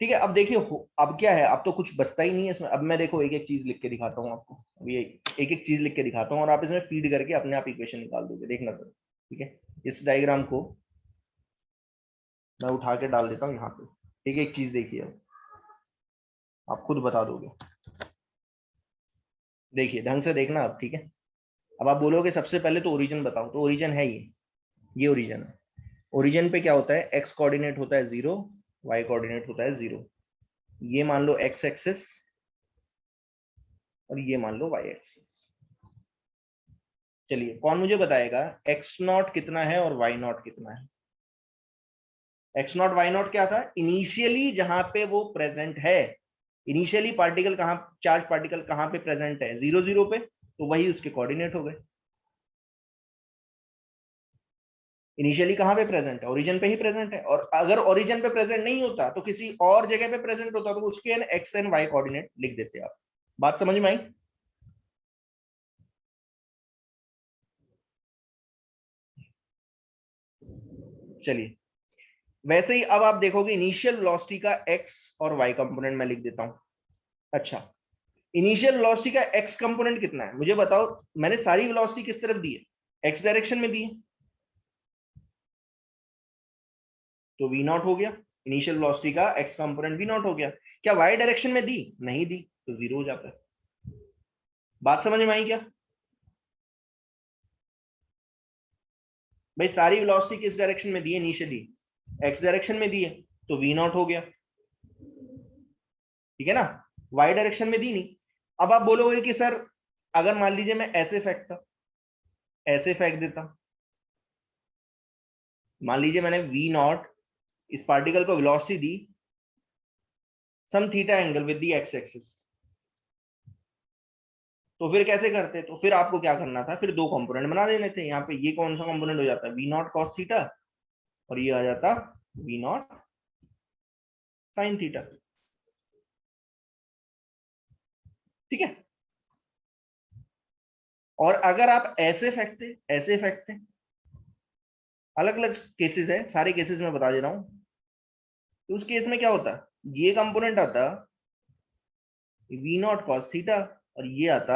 A: ठीक है, अब देखिए अब क्या है, अब तो कुछ बचता ही नहीं है इसमें। अब मैं देखो एक एक चीज लिख के दिखाता हूँ आपको, अब ये एक एक चीज लिख के दिखाता हूँ और आप इसमें फीड करके अपने आप इक्वेशन निकाल दोगे, देखना तो, ठीक है। इस डायग्राम को मैं उठा के डाल देता हूँ यहाँ पे, ठीक है। एक चीज देखिए, अब आप खुद बता दोगे, देखिए ढंग से देखना अब, ठीक है। अब आप बोलोगे सबसे पहले तो ओरिजिन बताओ, तो ओरिजिन है ये ओरिजिन है। ओरिजिन पे क्या होता है, एक्स कोऑर्डिनेट होता है 0, वाई कोऑर्डिनेट होता है 0। ये मान लो एक्स एक्सिस और ये मान लो वाई एक्सिस। चलिए कौन मुझे बताएगा एक्स नॉट कितना है और वाई नॉट कितना है? एक्स नॉट वाई नॉट क्या था, इनिशियली जहां पे वो प्रेजेंट है, इनिशियली पार्टिकल कहां, चार्ज पार्टिकल कहां पे प्रेजेंट है, 0 0 पे, तो वही उसके कोऑर्डिनेट हो गए। इनिशियली कहां पे प्रेजेंट है, ओरिजिन पे ही प्रेजेंट है, और अगर ओरिजिन पे प्रेजेंट नहीं होता तो किसी और जगह पे प्रेजेंट होता, तो उसके एक्स एंड वाई कोऑर्डिनेट लिख देते आप। बात समझ में आई? चलिए, वैसे ही अब आप देखोगे इनिशियल वेलोसिटी का एक्स और वाई कंपोनेंट मैं लिख देता हूं। अच्छा, इनिशियल वेलोसिटी का एक्स कंपोनेंट कितना है मुझे बताओ। मैंने सारी वेलोसिटी किस तरफ दी है, एक्स डायरेक्शन में दी है, तो वी नॉट हो गया। इनिशियल वेलोसिटी का एक्स कंपोनेंट वी नॉट हो गया। क्या वाई डायरेक्शन में दी, नहीं दी, तो 0 हो जाता है। बात समझ में आई क्या? भाई सारी वेलोसिटी किस डायरेक्शन में दी है इनिशियली, एक्स डायरेक्शन में दी है, तो वी नॉट हो गया, ठीक है ना, वाई डायरेक्शन में दी नहीं। अब आप बोलोगे कि सर अगर मान लीजिए मैं ऐसे फेंकता, ऐसे फेंक देता, मान लीजिए मैंने वी नॉट इस पार्टिकल को वेलोसिटी दी some theta angle with the X axis, तो फिर कैसे करते, तो फिर आपको क्या करना था, फिर दो कंपोनेंट बना देने थे। यहाँ पे ये कौन सा कंपोनेंट हो जाता है, वी नॉट कॉस थीटा, और ये आ जाता वी नॉट साइन थीटा, ठीक है। और अगर आप ऐसे फेंकते, ऐसे फेंकते, अलग अलग केसेस है, सारे केसेस में बता दे रहा हूं, तो उस केस में क्या होता, ये कंपोनेंट आता वी नॉट कॉस थीटा, और ये आता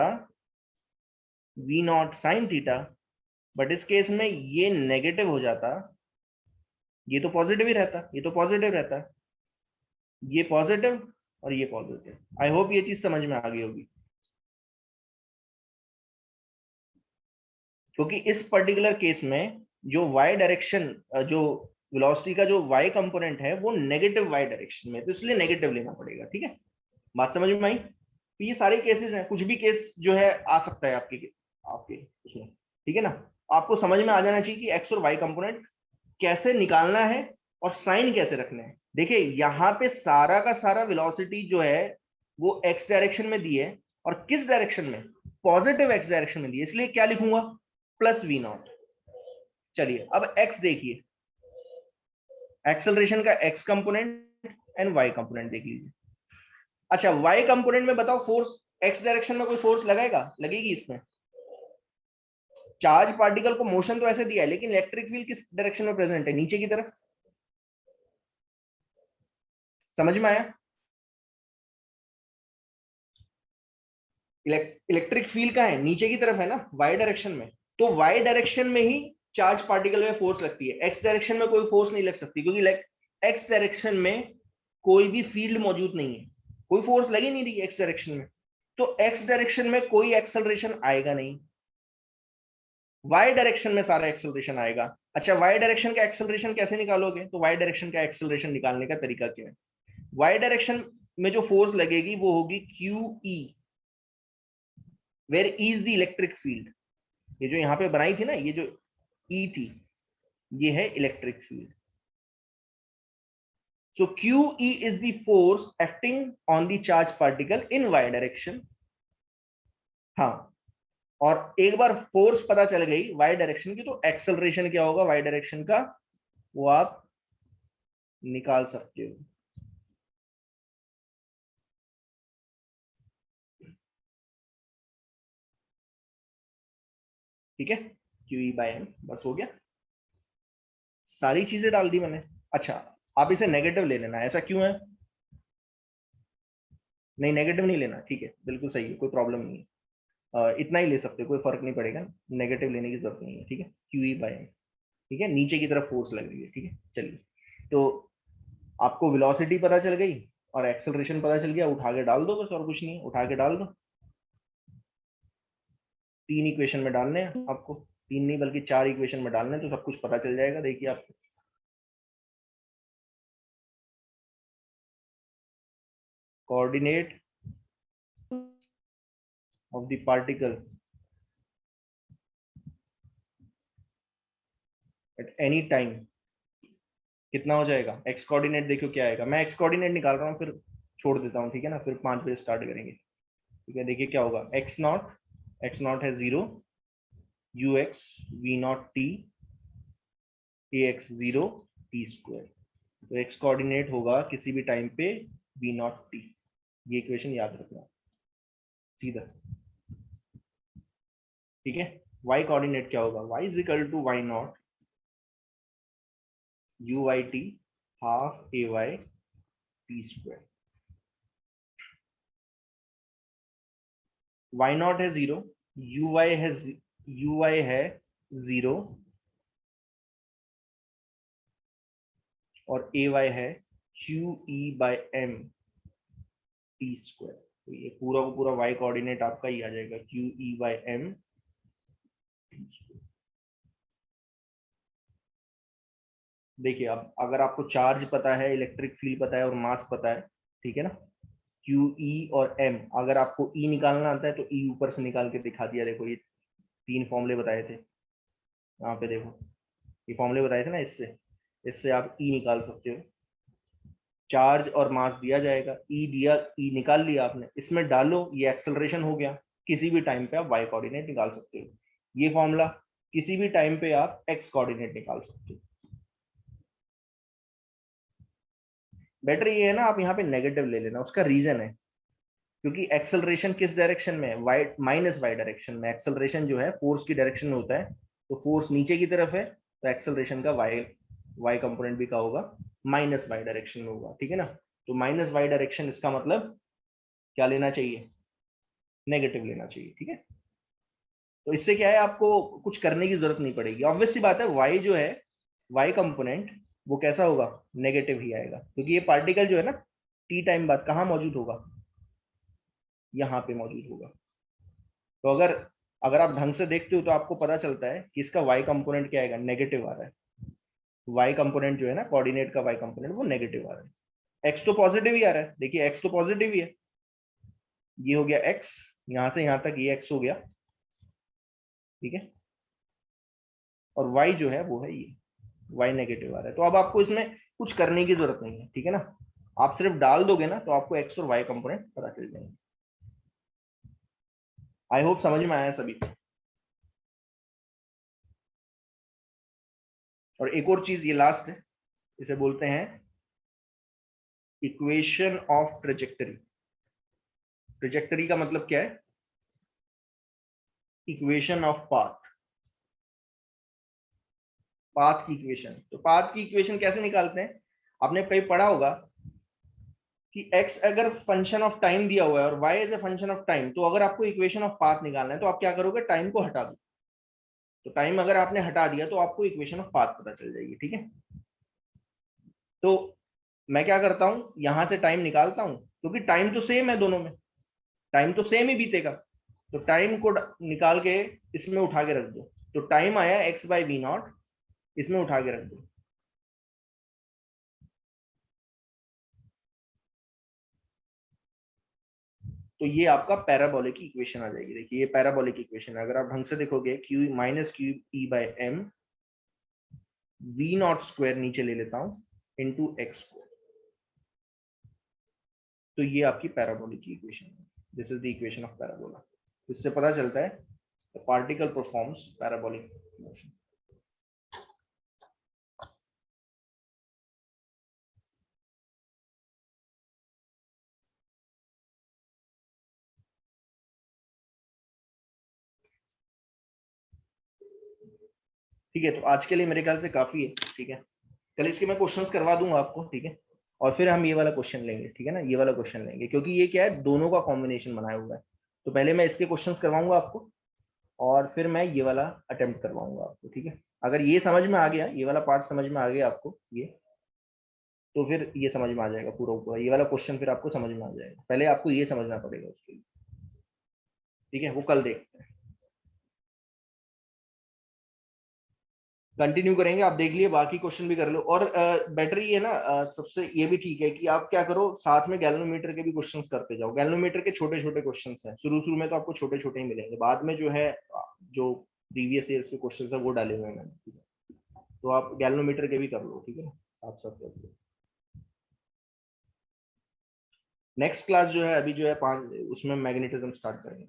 A: V naught sine theta, but इस केस में ये नेगेटिव हो जाता, ये तो पॉजिटिव ही रहता, ये तो पॉजिटिव रहता, ये पॉजिटिव और ये पॉजिटिव। आई होप ये चीज समझ में आ गई होगी, क्योंकि इस पर्टिकुलर केस में जो y डायरेक्शन, जो वेलोसिटी का जो y कंपोनेंट है वो नेगेटिव y डायरेक्शन में, तो इसलिए नेगेटिव लेना पड़ेगा, ठीक है। बात समझ में आई, तो ये सारे केसेस हैं, कुछ भी केस जो है आ सकता है आपके आपके उसमें, ठीक है ना। आपको समझ में आ जाना चाहिए कि x और y कंपोनेंट कैसे निकालना है और साइन कैसे रखना है। देखिए यहाँ पे सारा का सारा वेलोसिटी जो है वो x डायरेक्शन में दी है, और किस डायरेक्शन में, पॉजिटिव x डायरेक्शन में दी है, इसलिए क्या लिखूंगा, प्लस वी नॉट। चलिए अब x देखिए, एक्सेलरेशन का x component and y component देख लीजिए। अच्छा y कंपोनेंट में बताओ फोर्स, x डायरेक्शन में कोई फोर्स लगाएगा, लगेगी इसमें, चार्ज पार्टिकल को मोशन तो ऐसे दिया है, लेकिन इलेक्ट्रिक फील्ड किस डायरेक्शन में प्रेजेंट है, नीचे की तरफ, समझ में आया। इलेक्ट्रिक फील्ड का है नीचे की तरफ है ना, y डायरेक्शन में, तो y डायरेक्शन में ही चार्ज पार्टिकल में फोर्स लगती है, x डायरेक्शन में कोई फोर्स नहीं लग सकती, क्योंकि x डायरेक्शन में कोई भी फील्ड मौजूद नहीं है, कोई फोर्स लगी नहीं रही x डायरेक्शन में, तो x डायरेक्शन में कोई एक्सेलरेशन आएगा नहीं, y डायरेक्शन में सारा एक्सेलरेशन आएगा। अच्छा y डायरेक्शन का एक्सेलरेशन कैसे निकालोगे, तो y डायरेक्शन का एक्सेलरेशन निकालने का तरीका क्या है, y डायरेक्शन में जो फोर्स लगेगी वो होगी QE, where E is the electric field, ये जो यहां पे बनाई थी ना, ये जो ई थी, ये है electric field. So Q E is the force acting on the charge particle in Y direction. हाँ, और एक बार फोर्स पता चल गई वाई डायरेक्शन की, तो एक्सेलरेशन क्या होगा वाई डायरेक्शन का, वो आप निकाल सकते हो, ठीक है। क्यू ई बाय एम, बस हो गया, सारी चीजें डाल दी मैंने। अच्छा आप इसे नेगेटिव ले लेना, ऐसा क्यों है, नहीं नेगेटिव नहीं लेना, ठीक है, बिल्कुल सही है, कोई प्रॉब्लम नहीं है, इतना ही ले सकते हो, कोई फर्क नहीं पड़ेगा, नेगेटिव लेने की जरूरत नहीं है, ठीक है। क्यू ई बाय एम, ठीक है, नीचे की तरफ फोर्स लग रही है, ठीक है। चलिए, तो आपको वेलोसिटी पता चल गई और एक्सेलरेशन पता चल गया, उठा के डाल दो बस, और कुछ नहीं है, उठा के डाल दो, तीन इक्वेशन में डालने हैं आपको, तीन नहीं बल्कि चार इक्वेशन में डालने हैं, तो सब कुछ पता चल जाएगा, देखिए आपको। Coordinate of the particle at any time कितना हो जाएगा, एक्स कोऑर्डिनेट देखो क्या आएगा, मैं एक्स कोऑर्डिनेट निकाल रहा हूँ, फिर छोड़ देता हूँ, ठीक है ना, फिर 5 बजे स्टार्ट करेंगे, ठीक है। देखिए क्या होगा, एक्स नॉट है 0, U X V naught T, A X 0, T square, तो एक्स कोऑर्डिनेट होगा किसी भी टाइम पे वी नॉट टी, ये इक्वेशन याद रखना सीधा, ठीक है। वाई कोऑर्डिनेट क्या होगा, Y is equal to Y naught U Y T half A Y T square, Y naught है 0, यू वाई है 0, और ए वाई है Q E by M T square, तो ये पूरा का पूरा वाई कोऑर्डिनेट आपका ही आ जाएगा, Q E by M T square, देखिए अब अगर आपको चार्ज पता है, इलेक्ट्रिक फील्ड पता है और मास पता है, ठीक है ना, क्यू ई और एम, अगर आपको ई निकालना आता है तो ई ऊपर से निकाल के दिखा दिया। देखो ये 3 फॉर्मूले बताए थे यहाँ पे, देखो ये फॉर्मूले बताए थे ना, इससे इससे आप ई निकाल सकते हो। चार्ज और मास दिया जाएगा, ई दिया, ई निकाल लिया आपने, इसमें डालो, ये एक्सेलरेशन हो गया। किसी भी टाइम पे आप वाई कोऑर्डिनेट निकाल सकते हो। ये फॉर्मूला, किसी भी टाइम पे आप एक्स कोऑर्डिनेट निकाल सकते हो। बेटर ये है ना, आप यहाँ पे नेगेटिव ले लेना, उसका रीजन है क्योंकि एक्सेलरेशन किस डायरेक्शन में है, वाई माइनस वाई डायरेक्शन में। एक्सेलरेशन जो है फोर्स की डायरेक्शन में होता है, तो फोर्स नीचे की तरफ है, तो एक्सेलरेशन का वाई वाई कंपोनेंट भी का होगा माइनस वाई डायरेक्शन में होगा, ठीक है ना। तो माइनस वाई डायरेक्शन, इसका मतलब क्या लेना चाहिए, नेगेटिव लेना चाहिए, ठीक है। तो इससे क्या है, आपको कुछ करने की जरूरत नहीं पड़ेगी। ऑब्वियस सी बात है, वाई जो है, वाई कंपोनेंट वो कैसा होगा, नेगेटिव ही आएगा, क्योंकि ये पार्टिकल जो है ना टी टाइम बाद कहाँ मौजूद होगा, यहाँ पे मौजूद होगा। तो अगर अगर आप ढंग से देखते हो तो आपको पता चलता है कि इसका y कंपोनेंट क्या आएगा, नेगेटिव आ रहा है। y कंपोनेंट जो है ना, कोऑर्डिनेट का y कंपोनेंट वो नेगेटिव आ रहा है। x तो पॉजिटिव ही आ रहा है, देखिए x तो पॉजिटिव ही है, ये हो गया x, यहां से यहां तक ये x हो गया, ठीक है। और y जो है वो है ये, y नेगेटिव आ रहा है। तो अब आपको इसमें कुछ करने की जरूरत नहीं है, ठीक है ना। आप सिर्फ डाल दोगे ना तो आपको x और y कंपोनेंट पता चल जाएंगे। आई होप समझ में आया सभी को। और एक और चीज, ये लास्ट है, इसे बोलते हैं इक्वेशन ऑफ ट्रेजेक्टरी। ट्रेजेक्टरी का मतलब क्या है, इक्वेशन ऑफ पाथ, पाथ की इक्वेशन। तो पाथ की इक्वेशन कैसे निकालते हैं, आपने कहीं पढ़ा होगा कि x अगर फंक्शन ऑफ टाइम दिया हुआ है और y as a function of time, तो अगर आपको इक्वेशन ऑफ पाथ निकालना है तो आप क्या करोगे, टाइम को हटा दो। तो टाइम अगर आपने हटा दिया तो आपको इक्वेशन ऑफ पाथ पता चल जाएगी, ठीक है। तो मैं क्या करता हूं, यहां से टाइम निकालता हूं, क्योंकि टाइम तो सेम है दोनों में, टाइम तो सेम ही बीतेगा। तो टाइम को निकाल के इसमें उठा के रख दो, तो टाइम आया एक्स बाई वी नॉट, इसमें उठा के रख दो। तो ये आपका पैराबोलिक की इक्वेशन आ जाएगी। देखिए ये पैराबोलिक इक्वेशन है, अगर आप ढंग से देखोगे, Q minus Q E by M V naught square नीचे ले लेता हूं इंटू एक्स को, तो ये आपकी पैराबोलिक की इक्वेशन है। This is the equation of parabola. इससे पता चलता है the particle performs parabolic motion. ठीक है, तो आज के लिए मेरे ख्याल से काफी है, ठीक है। कल इसके मैं क्वेश्चंस करवा दूंगा आपको, ठीक है। और फिर हम ये वाला क्वेश्चन लेंगे, ठीक है ना, ये वाला क्वेश्चन लेंगे, क्योंकि ये क्या है, दोनों का कॉम्बिनेशन बनाया हुआ है। तो पहले मैं इसके क्वेश्चंस करवाऊंगा आपको, और फिर मैं ये वाला अटेम्प्ट करवाऊंगा आपको, ठीक है। अगर ये समझ में आ गया, ये वाला पार्ट समझ में आ गया आपको ये, तो फिर ये समझ में आ जाएगा पूरा पूरा, ये वाला क्वेश्चन फिर आपको समझ में आ जाएगा। पहले आपको ये समझना पड़ेगा उसके लिए, ठीक है। वो कल देखते हैं, कंटिन्यू करेंगे। आप देख लिए, बाकी क्वेश्चन भी कर लो। और बेटर ये है ना, सबसे ये भी ठीक है कि आप क्या करो, साथ में गैल्वेनोमीटर के भी क्वेश्चंस करते जाओ। गैल्वेनोमीटर के छोटे छोटे क्वेश्चंस हैं, शुरू शुरू में तो आपको छोटे छोटे ही मिलेंगे, बाद में जो है जो प्रीवियस ईयर्स के क्वेश्चंस है वो डाले हुए हैं मैंने, ठीक है। तो आप गैल्वेनोमीटर के भी कर लो, ठीक है, साथ साथ कर लो। नेक्स्ट क्लास जो है अभी जो है 5, उसमें मैग्नेटिज्म स्टार्ट करेंगे,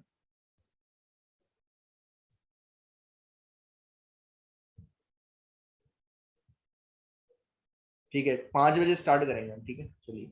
A: ठीक है। 5 बजे स्टार्ट करेंगे हम, ठीक है, चलिए।